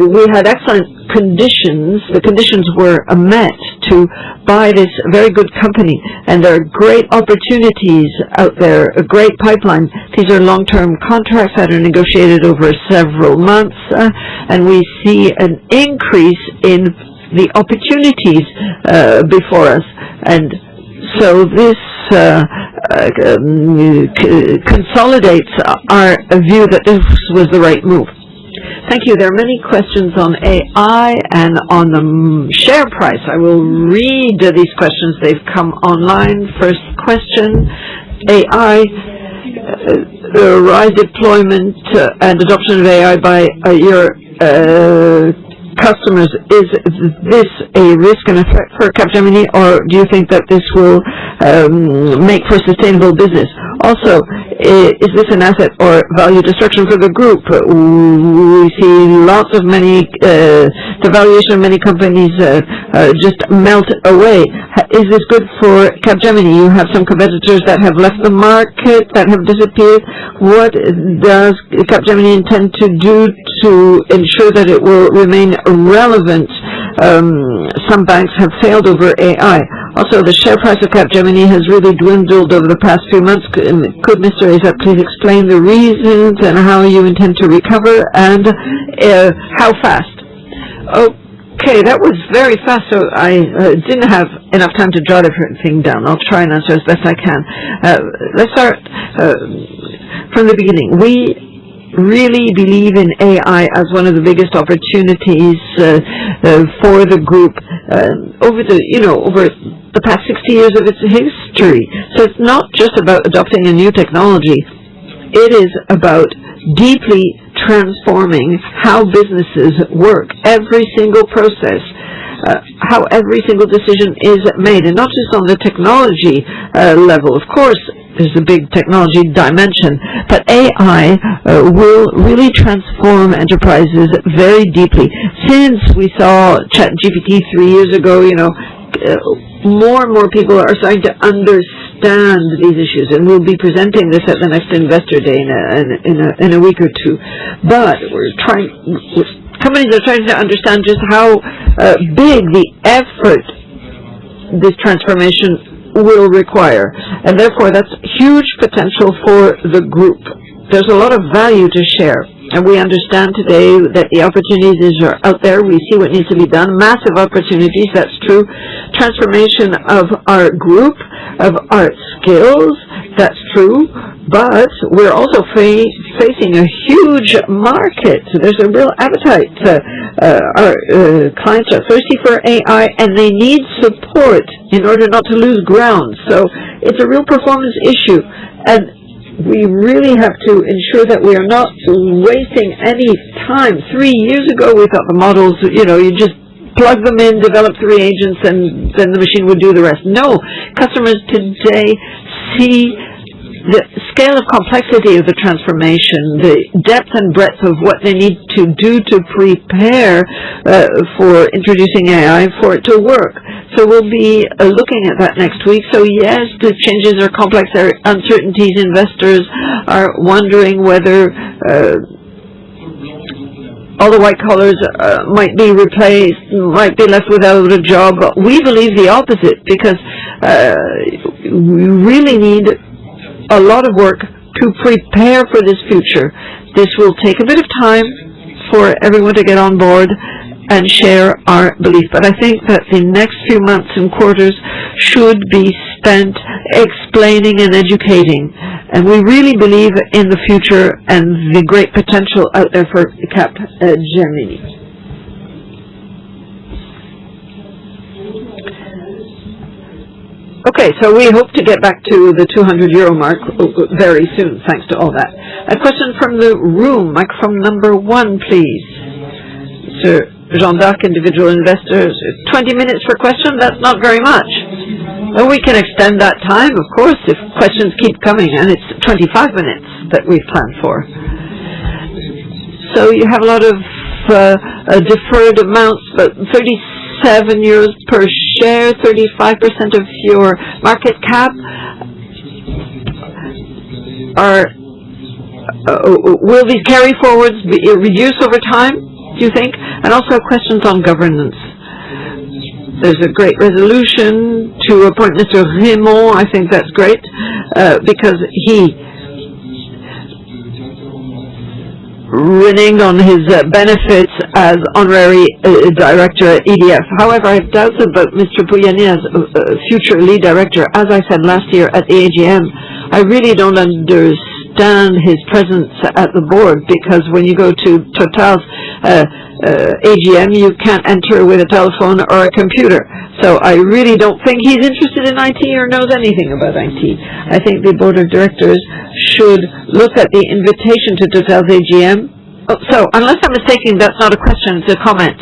we had excellent conditions. The conditions were met to buy this very good company, and there are great opportunities out there, a great pipeline. These are long-term contracts that are negotiated over several months, and we see an increase in the opportunities before us. And So this consolidates our view that this was the right move. Thank you. There are many questions on AI and on the share price. I will read these questions. They've come online. First question, AI, rise deployment and adoption of AI by your customers. Is this a risk and a threat for Capgemini, or do you think that this will make for sustainable business? Also, is this an asset or value destruction for the group? We see the valuation of many companies just melt away. Is this good for Capgemini? You have some competitors that have left the market, that have disappeared. What does Capgemini intend to do to ensure that it will remain relevant? Some banks have failed over AI. Also, the share price of Capgemini has really dwindled over the past few months. Could Mr. Eza please explain the reasons and how you intend to recover, and how fast? Okay, that was very fast, so I didn't have enough time to jot everything down. I'll try and answer as best I can. Let's start from the beginning. We really believe in AI as one of the biggest opportunities for the group over the past 60 years of its history. So it's not just about adopting a new technology. It is about deeply transforming how businesses work, every single process, how every single decision is made, and not just on the technology level. Of course, there's a big technology dimension, but AI will really transform enterprises very deeply. Since we saw ChatGPT 3 years ago, more and more people are starting to understand these issues, and we'll be presenting this at the next Investor Day in a week or two. But companies are trying to understand just how big the effort this transformation will require, and therefore that's huge potential for the group. There's a lot of value to share, and we understand today that the opportunities are out there. We see what needs to be done. Massive opportunities, that's true. Transformation of our group, of our skills, that's true. But we're also facing a huge market. There's a real appetite. Our clients are thirsty for AI, and they need support in order not to lose ground. So it's a real performance issue, and we really have to ensure that we are not wasting any time. 3 years ago, we thought the models, you just plug them in, develop 3 agents, and then the machine would do the rest. No, customers today see the scale of complexity of the transformation, the depth and breadth of what they need to do to prepare for introducing AI for it to work. So we'll be looking at that next week. So yes, the changes are complex, there are uncertainties. Investors are wondering whether all the white collars might be replaced, might be left without a job. But we believe the opposite, because we really need a lot of work to prepare for this future. This will take a bit of time for everyone to get on board and share our belief. But I think that the next few months and quarters should be spent explaining and educating. And we really believe in the future and the great potential out there for Capgemini. Okay, so we hope to get back to the 200 euro mark very soon, thanks to all that. A question from the room, microphone number 1, please. Sir Jean d'Arc, individual investors. 20 minutes for question, that's not very much. Well, we can extend that time, of course, if questions keep coming, and it's 25 minutes that we've planned for. So you have a lot of deferred amounts, but 37 euros per share, 35% of your market cap. Will these carry forwards be reduced over time, do you think? And also questions on governance. There's a great resolution to appoint Mr. Raymond. I think that's great because he reneged on his benefits as honorary director at EDF. However, I have doubts about Mr. Pouyanné as future lead director. As I said last year at the AGM, I really don't understand his presence at the board, because when you go to Total's AGM, you can't enter with a telephone or a computer. So I really don't think he's interested in IT or knows anything about IT. I think the board of directors should look at the invitation to Total's AGM. Oh, so, unless I'm mistaken, that's not a question, it's a comment.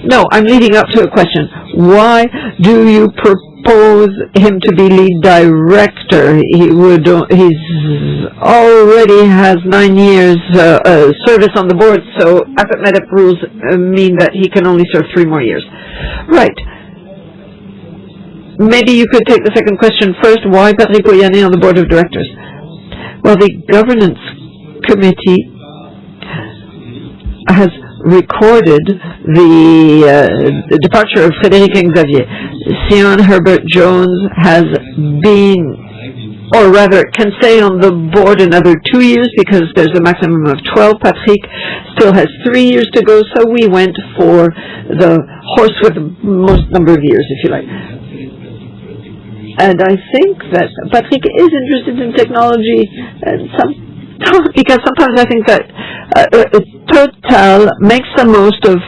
No, I'm leading up to a question. Why do you propose him to be lead director? He's already has 9 years service on the board, so AFEP-MEDEF rules mean that he can only serve 3 more years. Right. Maybe you could take the second question first. Why Patrick Pouyanné on the board of directors? Well, the governance committee has recorded the departure of Frédéric Xavier. Sion Herbert Jones has been, or rather can stay on the board another 2 years because there's a maximum of 12. Patrick still has 3 years to go, so we went for the horse with the most number of years, if you like. And I think that Patrick is interested in technology, and because sometimes I think that Total makes the most of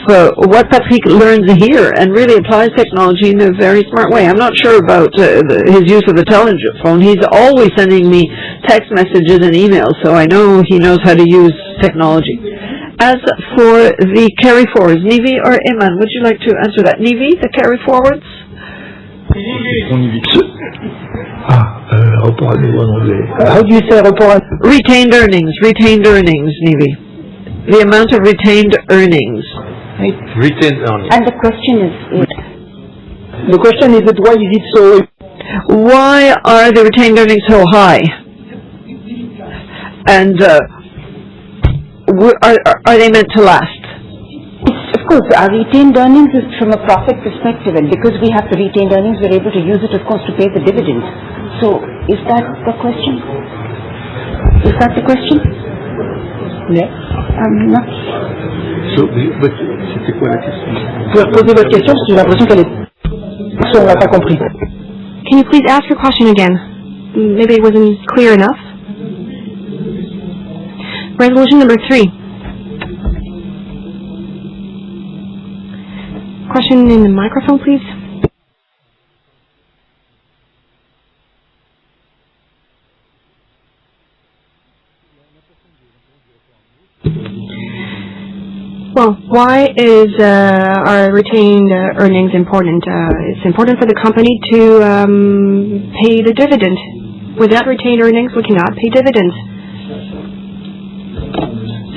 what Patrick learns here and really applies technology in a very smart way. I'm not sure about his use of the telephone. He's always sending me text messages and emails, so I know he knows how to use technology. As for the carry forwards, Nivi or Iman, would you like to answer that? Nivi, the carry forwards? How do you say report? Retained earnings, Nivi. The amount of retained earnings. Retained earnings. And the question is that why is it so? Why are the retained earnings so high? And are they meant to last? Of course, our retained earnings is from a profit perspective, and because we have the retained earnings, we're able to use it, of course, to pay the dividend. So, is that the question? Is that the question? Yeah. Not. C'était quoi la question? Vous pouvez reposer votre question, parce que j'ai l'impression qu'elle est... On l'a pas compris. Can you please ask your question again? Maybe it wasn't clear enough. Resolution number 3. Question in the microphone, please. Well, why is our retained earnings important? It's important for the company to pay the dividend. Without retained earnings, we cannot pay dividends.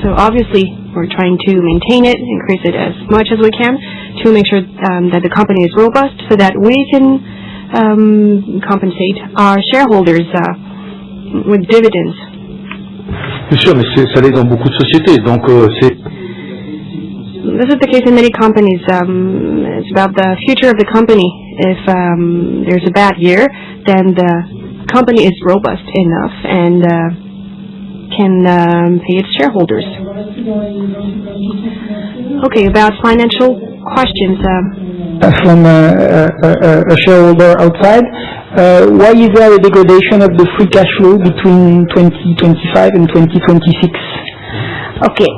So obviously, we're trying to maintain it, increase it as much as we can to make sure that the company is robust so that we can compensate our shareholders with dividends. Bien sûr, mais ça l'est dans beaucoup de sociétés, donc c'est... This is the case in many companies. It's about the future of the company. If there's a bad year, then the company is robust enough and can pay its shareholders. Okay, about financial questions. From a shareholder outside, why is there a degradation of the free cash flow between 2025 and 2026? Okay.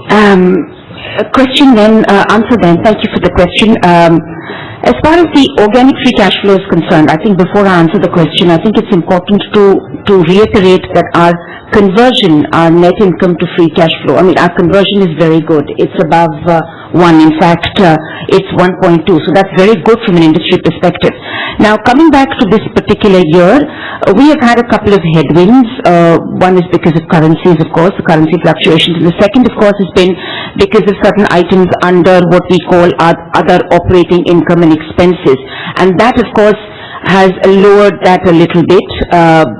Question then, answer then. Thank you for the question. As far as the organic free cash flow is concerned, I think before I answer the question, I think it's important to reiterate that our conversion, our net income to free cash flow, I mean, our conversion is very good. It's above 1. In fact, it's 1.2. So that's very good from an industry perspective. Now, coming back to this particular year, we have had a couple of headwinds. One is because of currencies, of course, the currency fluctuations. And the second, of course, has been because of certain items under what we call other operating income and expenses. And that, of course, has lowered that a little bit,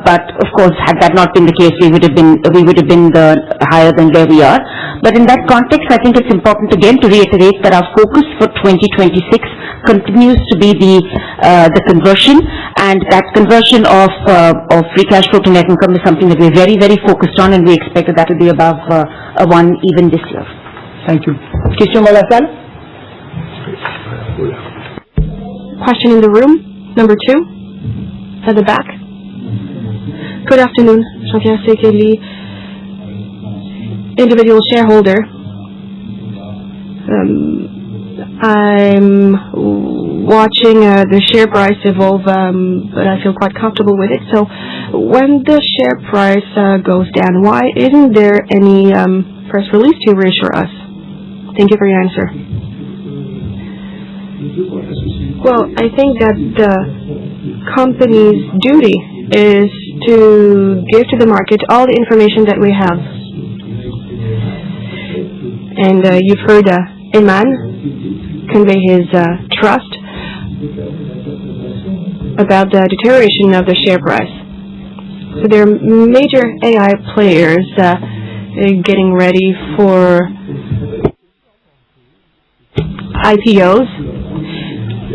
but of course, had that not been the case, we would have been higher than where we are. But in that context, I think it's important again to reiterate that our focus for 2026 continues to be the conversion, and that conversion of free cash flow to net income is something that we're very, very focused on, and we expect that will be above one even this year. Thank you. Question dans la salle? Question in the room, number 2, at the back. Good afternoon, Jean-Pierre Sekeli, individual shareholder. I'm watching the share price evolve, but I feel quite comfortable with it. So when the share price goes down, why isn't there any press release to reassure us? Thank you for your answer. Well, I think that the company's duty is to give to the market all the information that we have. And you've heard Eman convey his trust about the deterioration of the share price. So there are major AI players getting ready for IPOs,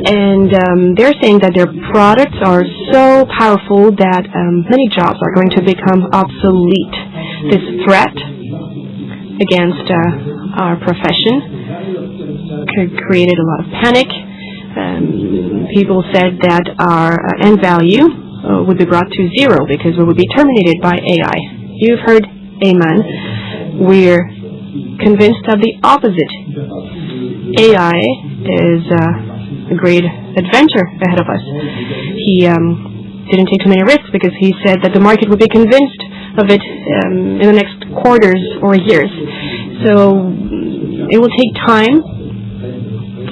and they're saying that their products are so powerful that many jobs are going to become obsolete. This threat against our profession created a lot of panic. People said that our end value would be brought to zero because we would be terminated by AI. You've heard Amen. We're convinced of the opposite. AI is a great adventure ahead of us. He didn't take too many risks because he said that the market would be convinced of it in the next quarters or years. So it will take time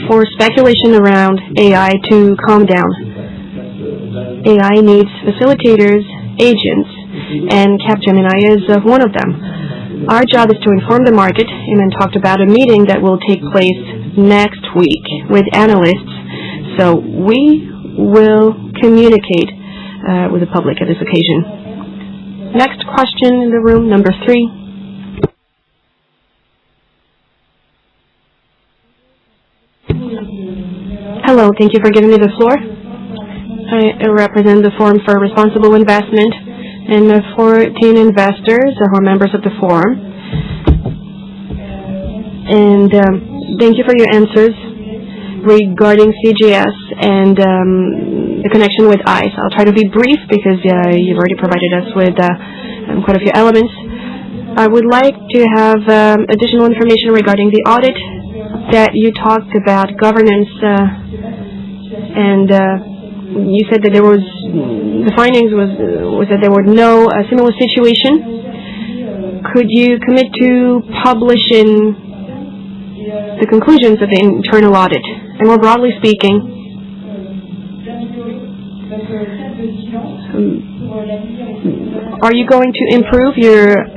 for speculation around AI to calm down. AI needs facilitators, agents, and Capgemini is one of them. Our job is to inform the market. Eman talked about a meeting that will take place next week with analysts. So we will communicate with the public at this occasion. Next question in the room, number 3. Hello, thank you for giving me the floor. I represent the Forum for Responsible Investment and 14 investors who are members of the Forum. And thank you for your answers regarding CGS and the connection with ICE. I'll try to be brief because you've already provided us with quite a few elements. I would like to have additional information regarding the audit that you talked about, governance, and you said that there was, the findings was that there were no similar situation. Could you commit to publishing the conclusions of the internal audit? And more broadly speaking, are you going to improve your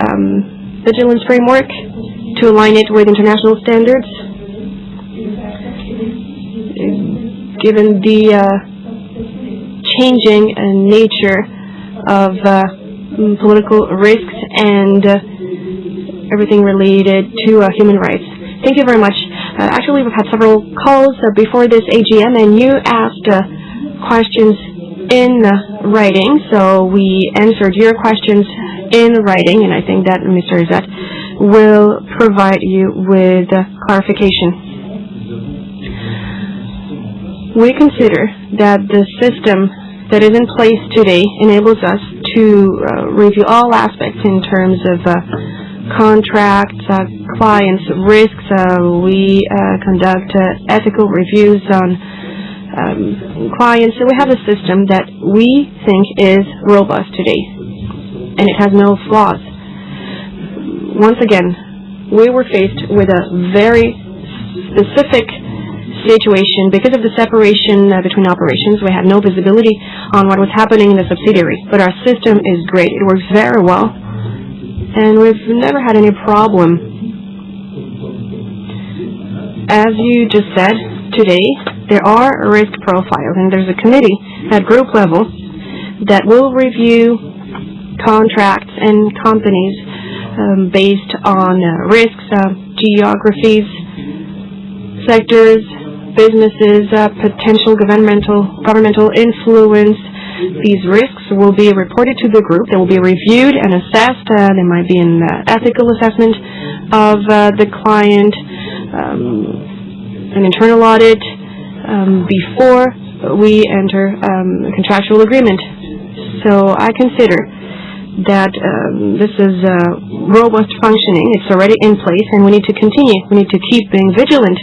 vigilance framework to align it with international standards? Given the changing nature of political risks and everything related to human rights. Thank you very much. Actually, we've had several calls before this AGM, and you asked questions in writing, so we answered your questions in writing, and I think that Mr. Izzat will provide you with clarification. We consider that the system that is in place today enables us to review all aspects in terms of contracts, clients, risks. We conduct ethical reviews on clients. So we have a system that we think is robust today, and it has no flaws. Once again, we were faced with a very specific situation because of the separation between operations. We had no visibility on what was happening in the subsidiary, but our system is great. It works very well, and we've never had any problem. As you just said, today there are risk profiles, and there's a committee at group level that will review contracts and companies based on risks, geographies, sectors, businesses, potential governmental influence. These risks will be reported to the group. They will be reviewed and assessed. There might be an ethical assessment of the client, an internal audit before we enter a contractual agreement. So I consider that this is robust functioning. It's already in place, and we need to continue. We need to keep being vigilant.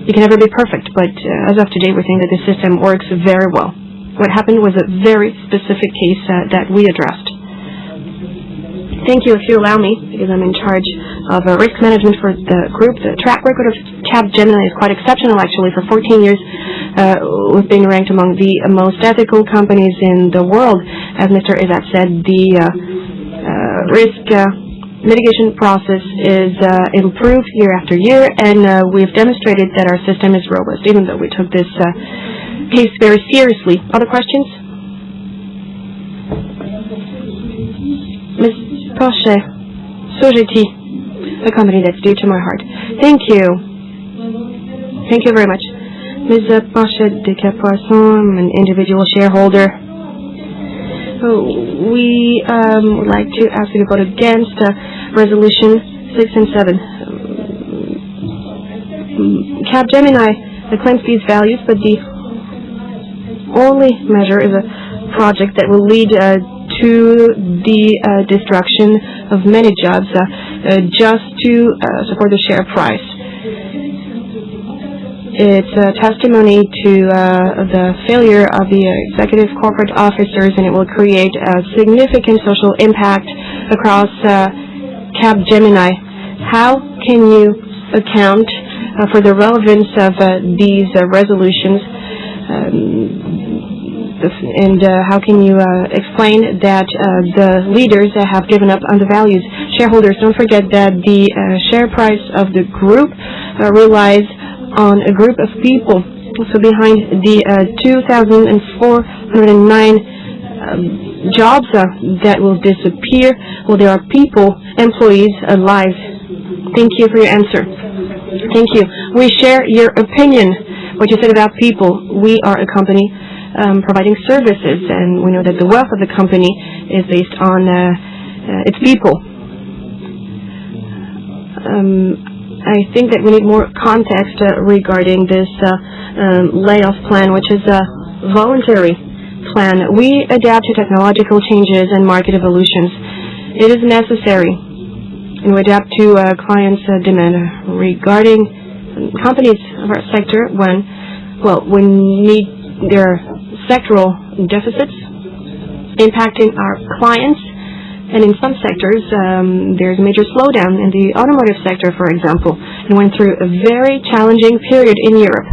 You can never be perfect, but as of today, we think that the system works very well. What happened was a very specific case that we addressed. Thank you, if you allow me, because I'm in charge of risk management for the group. The track record of Capgemini is quite exceptional, actually. For 14 years, we've been ranked among the most ethical companies in the world. As Mr. Izat said, the risk mitigation process is improved year after year, and we've demonstrated that our system is robust, even though we took this case very seriously. Other questions? Ms. Pochet, Sogeti, a company that's dear to my heart. Thank you. Thank you very much. Ms. Pochet de Capoisson, I'm an individual shareholder. We would like to ask you to vote against Resolution 6 and 7. Capgemini claims these values, but the only measure is a project that will lead to the destruction of many jobs just to support the share price. It's a testimony to the failure of the executive corporate officers, and it will create a significant social impact across Capgemini. How can you account for the relevance of these resolutions? And how can you explain that the leaders have given up on the values? Shareholders, don't forget that the share price of the group relies on a group of people. So behind the 2,409 jobs that will disappear, well, there are people, employees, alive. Thank you for your answer. Thank you. We share your opinion. What you said about people. We are a company providing services, and we know that the wealth of the company is based on its people. I think that we need more context regarding this layoff plan, which is a voluntary plan. We adapt to technological changes and market evolutions. It is necessary, and we adapt to clients' demand. Regarding companies of our sector, when there are sectoral deficits impacting our clients, and in some sectors there's a major slowdown. In the automotive sector, for example, it went through a very challenging period in Europe,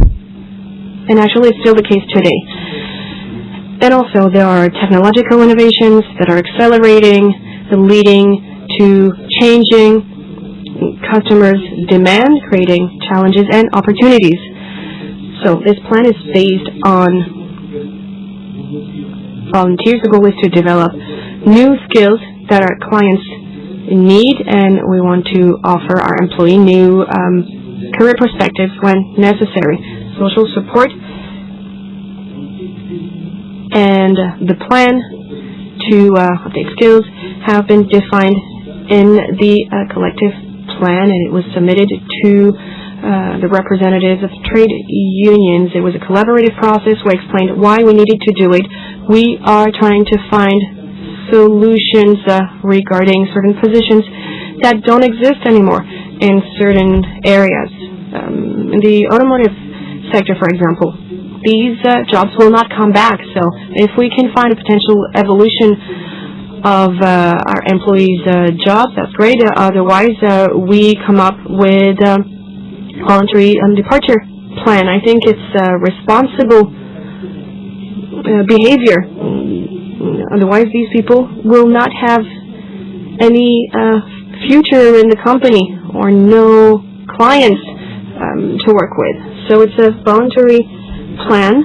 and actually it's still the case today. And also there are technological innovations that are accelerating, leading to changing customers' demand, creating challenges and opportunities. So this plan is based on volunteers. The goal is to develop new skills that our clients need, and we want to offer our employee new career perspectives when necessary. Social support and the plan to update skills have been defined in the collective plan, and it was submitted to the representatives of trade unions. It was a collaborative process. We explained why we needed to do it. We are trying to find solutions regarding certain positions that don't exist anymore in certain areas. In the automotive sector, for example, these jobs will not come back. So if we can find a potential evolution of our employees' jobs, that's great. Otherwise, we come up with voluntary departure plan. I think it's responsible behavior. Otherwise, these people will not have any future in the company or no clients to work with. So it's a voluntary plan.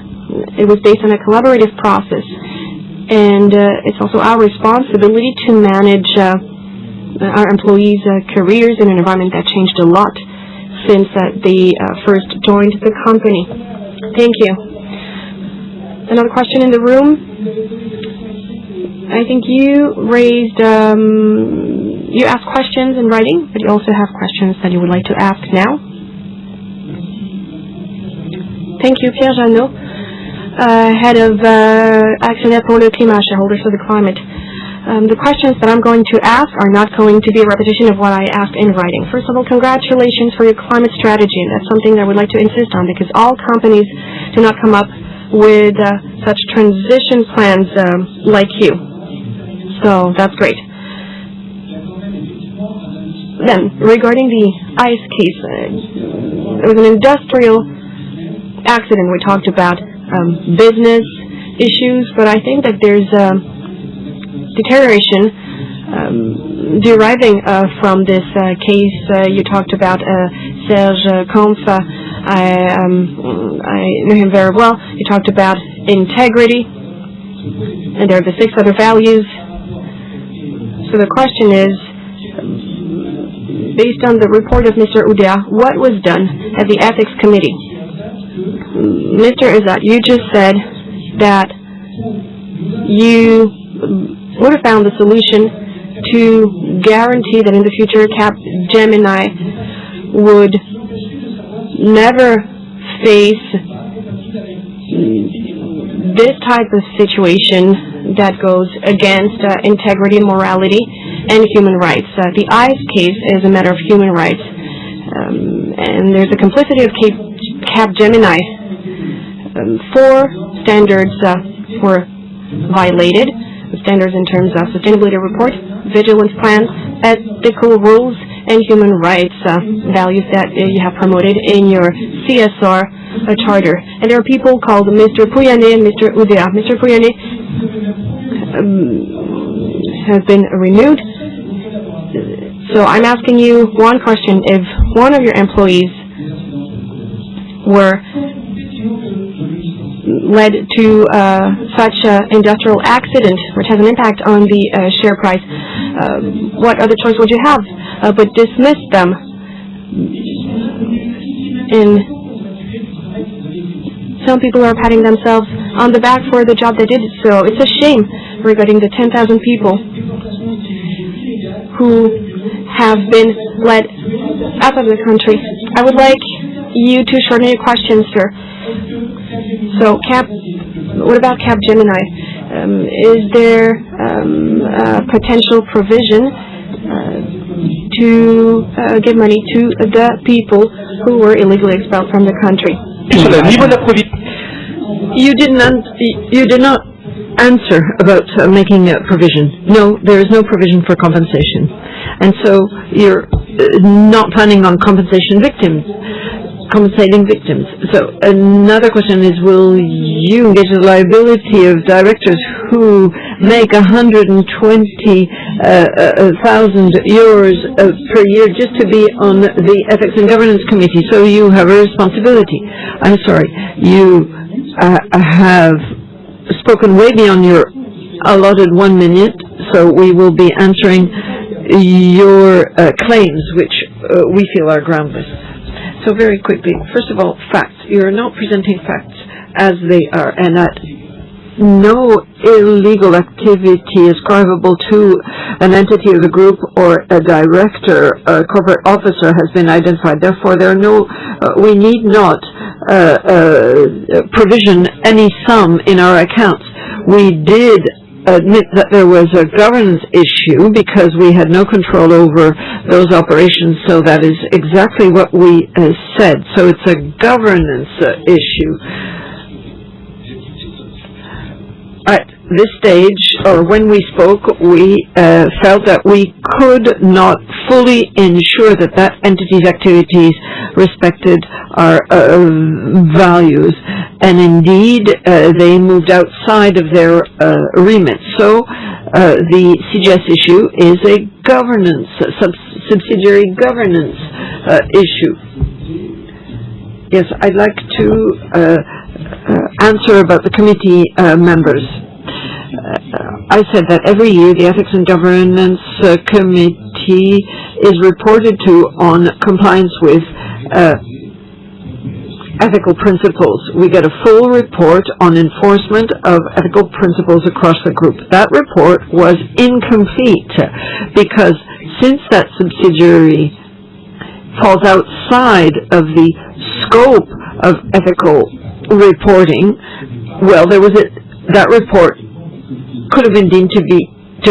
It was based on a collaborative process, and it's also our responsibility to manage our employees' careers in an environment that changed a lot since they first joined the company. Thank you. Another question in the room? I think you raised You ask questions in writing, but you also have questions that you would like to ask now. Thank you, Pierre Jeannot, head of Actionnaire pour le climat, shareholders for the climate. The questions that I'm going to ask are not going to be a repetition of what I asked in writing. First of all, congratulations for your climate strategy. That's something that I would like to insist on because all companies do not come up with such transition plans like you. So that's great. Then, regarding the ICE case, it was an industrial accident. We talked about business issues, but I think that there's deterioration deriving from this case. You talked about Serge Kampf. I know him very well. You talked about integrity, and there are the 6 other values. So the question is, based on the report of Mr. Oudéa, what was done at the Ethics Committee? Mr. Izzat, you just said that you would have found the solution to guarantee that in the future Capgemini would never face this type of situation that goes against integrity, morality, and human rights. The ICE case is a matter of human rights, and there's a complicity of Capgemini. 4 standards were violated. The standards in terms of sustainability report, vigilance plans, ethical rules, and human rights values that you have promoted in your CSR charter. And there are people called Mr. Pouyanné and Mr. Oudéa. Mr. Pouyanné has been renewed. So I'm asking you one question. If one of your employees were led to such an industrial accident, which has an impact on the share price, what other choice would you have but dismiss them? And some people are patting themselves on the back for the job they did. So it's a shame regarding the 10,000 people who have been led out of the country. I would like you to shorten your questions, sir. So, what about Capgemini? Is there a potential provision to give money to the people who were illegally expelled from the country? You did not answer about making a provision. No, there is no provision for compensation, and so you're not planning on compensating victims. So another question is, will you engage the liability of directors who make 120,000 euros per year just to be on the Ethics and Governance Committee? So you have a responsibility. I'm sorry, you have spoken way beyond your allotted 1 minute, so we will be answering your claims, which we feel are groundless. So very quickly, first of all, facts. You're not presenting facts as they are, and that no illegal activity ascribable to an entity of the group or a director, a corporate officer has been identified. Therefore, there are no, we need not provision any sum in our accounts. We did admit that there was a governance issue because we had no control over those operations, so that is exactly what we said. So it's a governance issue. At this stage, or when we spoke, we felt that we could not fully ensure that that entity's activities respected our values, and indeed they moved outside of their remit. So the CGS issue is a governance, subsidiary governance issue. Yes, I'd like to answer about the committee members. I said that every year the Ethics and Governance Committee is reported to on compliance with ethical principles. We get a full report on enforcement of ethical principles across the group. That report was incomplete because since that subsidiary falls outside of the scope of ethical reporting, well, that report could have been deemed to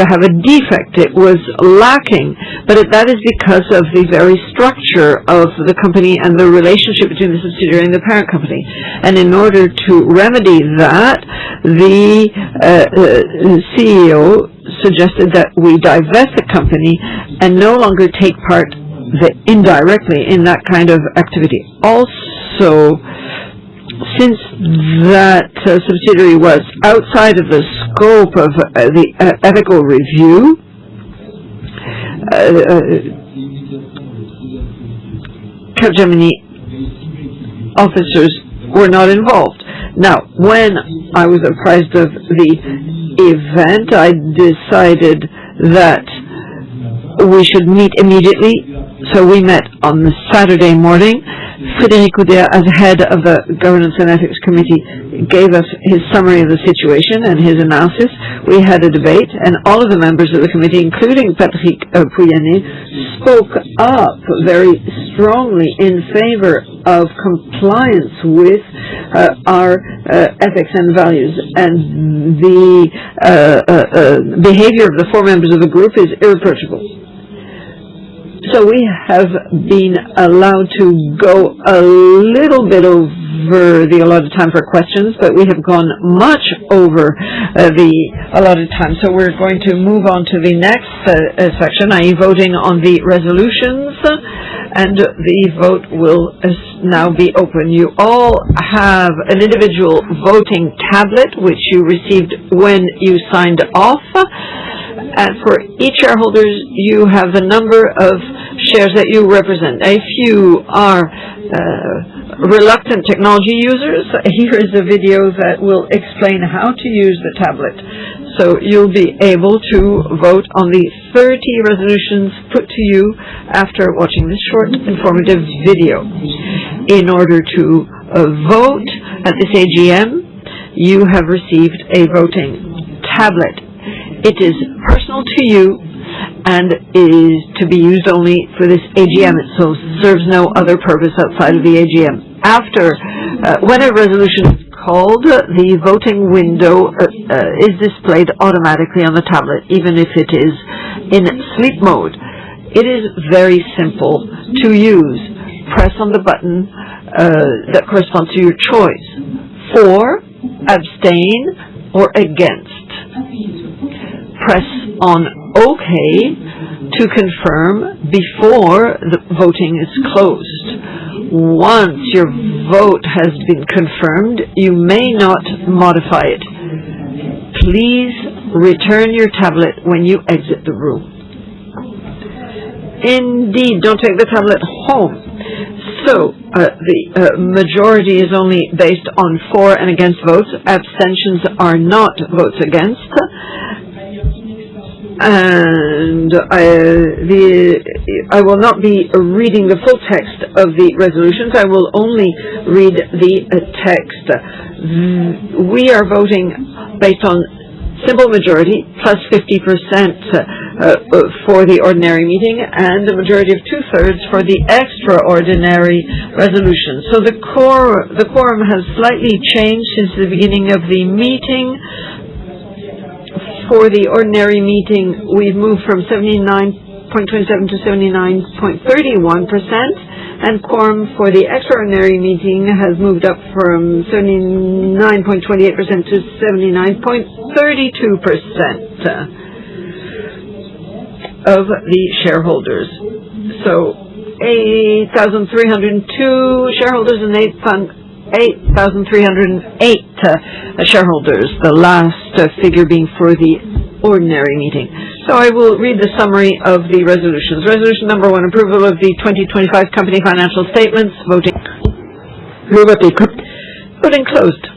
have a defect. It was lacking, but that is because of the very structure of the company and the relationship between the subsidiary and the parent company. And in order to remedy that, the CEO suggested that we divest the company and no longer take part indirectly in that kind of activity. Also, since that subsidiary was outside of the scope of the ethical review, Capgemini officers were not involved. Now, when I was apprised of the event, I decided that we should meet immediately. So we met on the Saturday morning. Frédéric Oudéa, as head of the Governance and Ethics Committee, gave us his summary of the situation and his analysis. We had a debate, and all of the members of the committee, including Patrick Pouyanné, spoke up very strongly in favor of compliance with our ethics and values. And the behavior of the 4 members of the group is irreproachable. So we have been allowed to go a little bit over the allotted time for questions, but we have gone much over the allotted time. So we're going to move on to the next section, i.e. voting on the resolutions, and the vote will now be open. You all have an individual voting tablet, which you received when you signed off. And for each shareholder, you have the number of shares that you represent. If you are reluctant technology users, here is a video that will explain how to use the tablet. So you'll be able to vote on the 30 resolutions put to you after watching this short informative video. In order to vote at this AGM, you have received a voting tablet. It is personal to you and is to be used only for this AGM. It so serves no other purpose outside of the AGM. After, when a resolution is called, the voting window is displayed automatically on the tablet, even if it is in sleep mode. It is very simple to use. Press on the button that corresponds to your choice: for, abstain, or against. Press on OK to confirm before the voting is closed. Once your vote has been confirmed, you may not modify it. Please return your tablet when you exit the room. Indeed, don't take the tablet home. So, the majority is only based on for and against votes. Abstentions are not votes against. And I will not be reading the full text of the resolutions. I will only read the text. We are voting based on simple majority, plus 50% for the ordinary meeting, and a majority of 2/3 for the extraordinary resolution. So the quorum has slightly changed since the beginning of the meeting. For the ordinary meeting, we've moved from 79.27 to 79.31%, and quorum for the extraordinary meeting has moved up from 79.28% to 79.32% of the shareholders. So 8,302 shareholders and 8,308 shareholders, the last figure being for the ordinary meeting. So I will read the summary of the resolutions. Resolution number 1, approval of the 2025 company financial statements. Voting closed.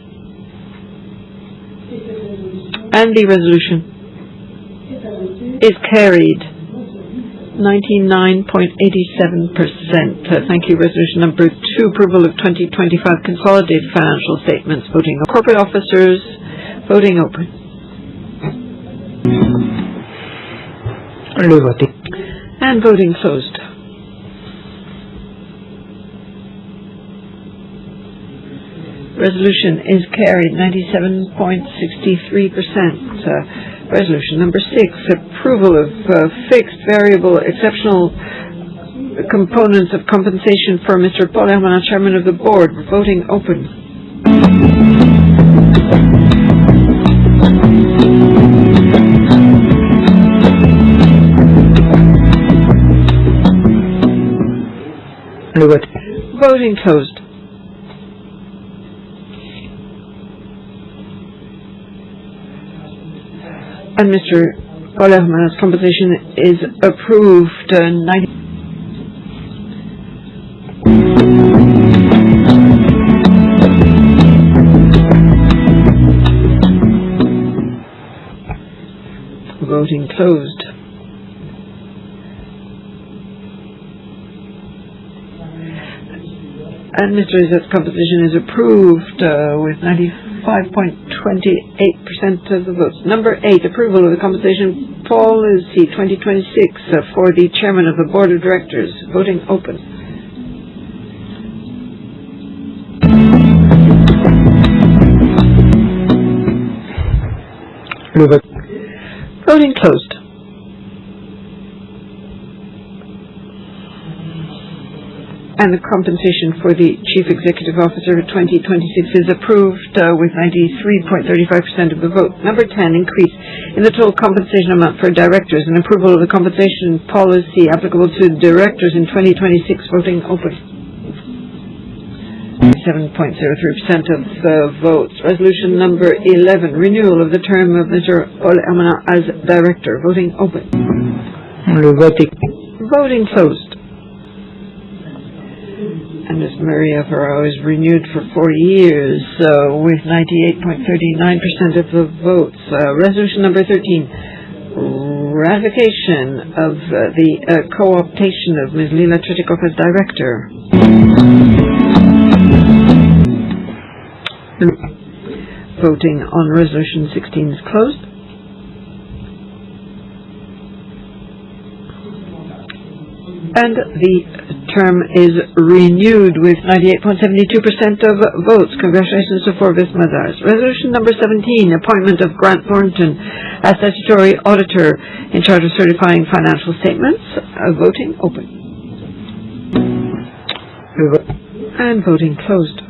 And the resolution is carried. 99.87%. Thank you. Resolution number 2, approval of 2025 consolidated financial statements. Voting of corporate officers. Voting open. And And voting closed. Resolution is carried 97.63%. Resolution number 6, approval of fixed, variable, exceptional components of compensation for Mr. Paul Hermann, Chairman of the Board. Voting open. Voting closed. And Mr. Paul Hermann's compensation is approved. Voting closed. And Mr. Izzat's composition is approved with 95.28% of the votes. Number 8, approval of the compensation policy 2026 for the Chairman of the Board of Directors. Voting open. Voting closed. And the compensation for the Chief Executive Officer of 2026 is approved with 93.35% of the vote. Number 10, increase in the total compensation amount for directors and approval of the compensation policy applicable to directors in 2026. Voting open. 7.03% of the votes. Resolution number 11, renewal of the term of Mr. Paul Hermann as director. Voting open. Voting closed. And Ms. Maria Ferraro is renewed for 4 years with 98.39% of the votes. Resolution number 13, ratification of the co-optation of Ms. Lila Tretikov as director. Voting on resolution 16 is closed. And the term is renewed with 98.72% of votes. Congratulations to Forbes Mazars. Resolution number 17, appointment of Grant Thornton as statutory auditor in charge of certifying financial statements. Voting open. And voting closed.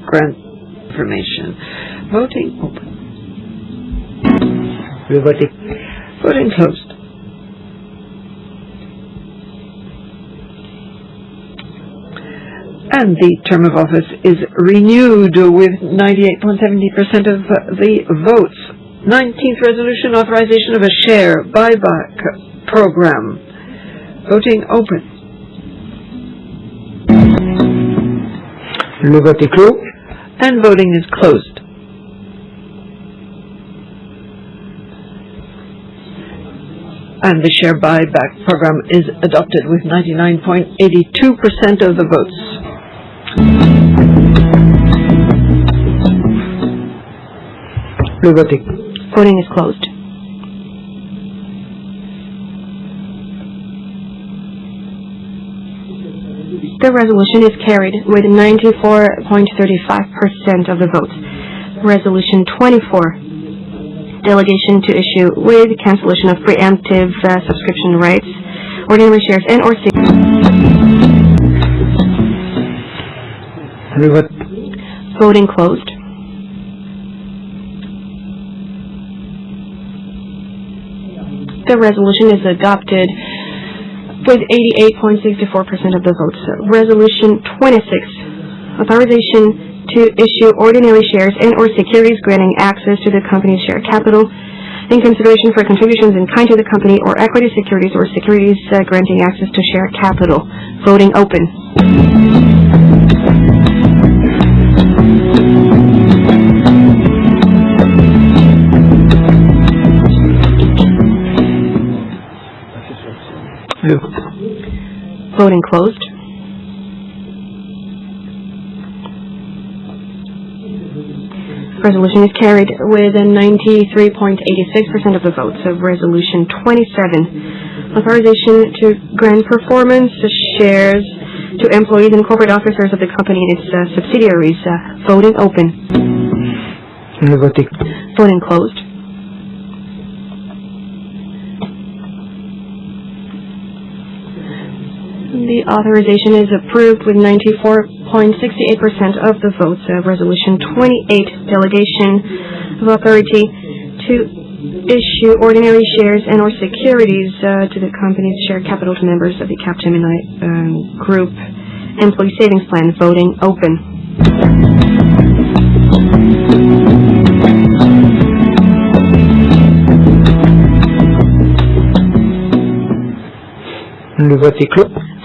Grant information. Voting open. Voting closed. And the term of office is renewed with 98.70% of the votes. 19th resolution, authorization of a share buyback program. Voting open. And voting is closed. And the share buyback program is adopted with 99.82% of the votes. Voting is closed. The resolution is carried with 94.35% of the votes. Resolution 24. Delegation to issue with cancellation of preemptive subscription rights, ordinary shares and or voting closed. The resolution is adopted with 88.64% of the votes. Resolution 26, authorization to issue ordinary shares and or securities granting access to the company's share capital in consideration for contributions in kind to the company or equity securities or securities granting access to share capital. Voting open. Voting closed. Resolution is carried with 93.86% of the votes. So Resolution 27, authorization to grant performance shares to employees and corporate officers of the company and its subsidiaries. Voting open. Voting closed. The authorization is approved with 94.68% of the votes. Resolution 28, delegation of authority to issue ordinary shares and or securities to the company's share capital to members of the Capgemini Group Employee Savings Plan. Voting open.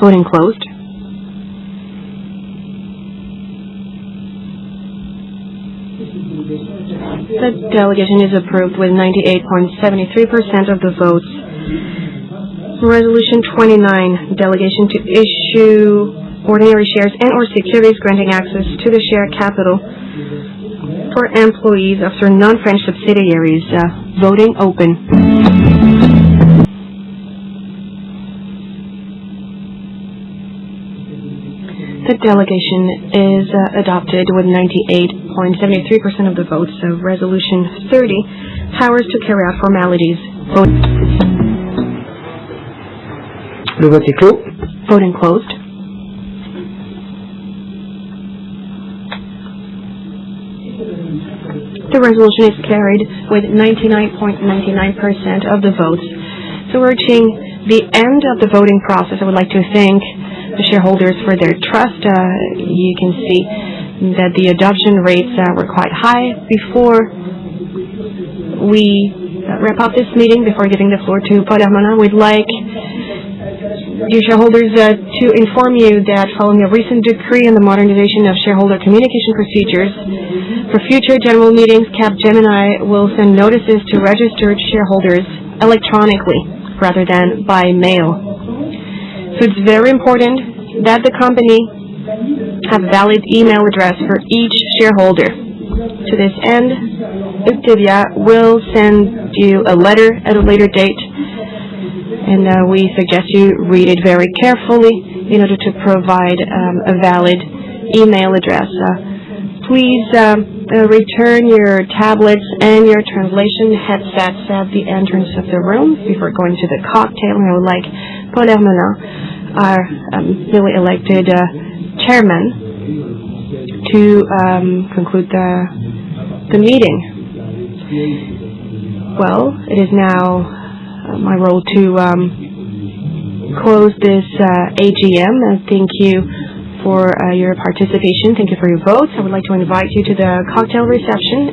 Voting closed. The delegation is approved with 98.73% of the votes. Resolution 29, delegation to issue ordinary shares and or securities granting access to the share capital for employees of certain non-French subsidiaries. Voting open. The delegation is adopted with 98.73% of the votes. So Resolution 30, powers to carry out formalities. Voting closed. The resolution is carried with 99.99% of the votes. So we're reaching the end of the voting process. I would like to thank the shareholders for their trust. You can see that the adoption rates were quite high. Before we wrap up this meeting, before giving the floor to Paul Hermelin, we'd like you shareholders to inform you that following a recent decree on the modernization of shareholder communication procedures, for future general meetings, Capgemini will send notices to registered shareholders electronically rather than by mail. So it's very important that the company have a valid email address for each shareholder. To this end, Uptevia will send you a letter at a later date, and we suggest you read it very carefully in order to provide a valid email address. Please return your tablets and your translation headsets at the entrance of the room before going to the cocktail. And I would like Paul Hermelin, our newly elected chairman, to conclude the meeting. Well, it is now my role to close this AGM. Thank you for your participation. Thank you for your votes. I would like to invite you to the cocktail reception.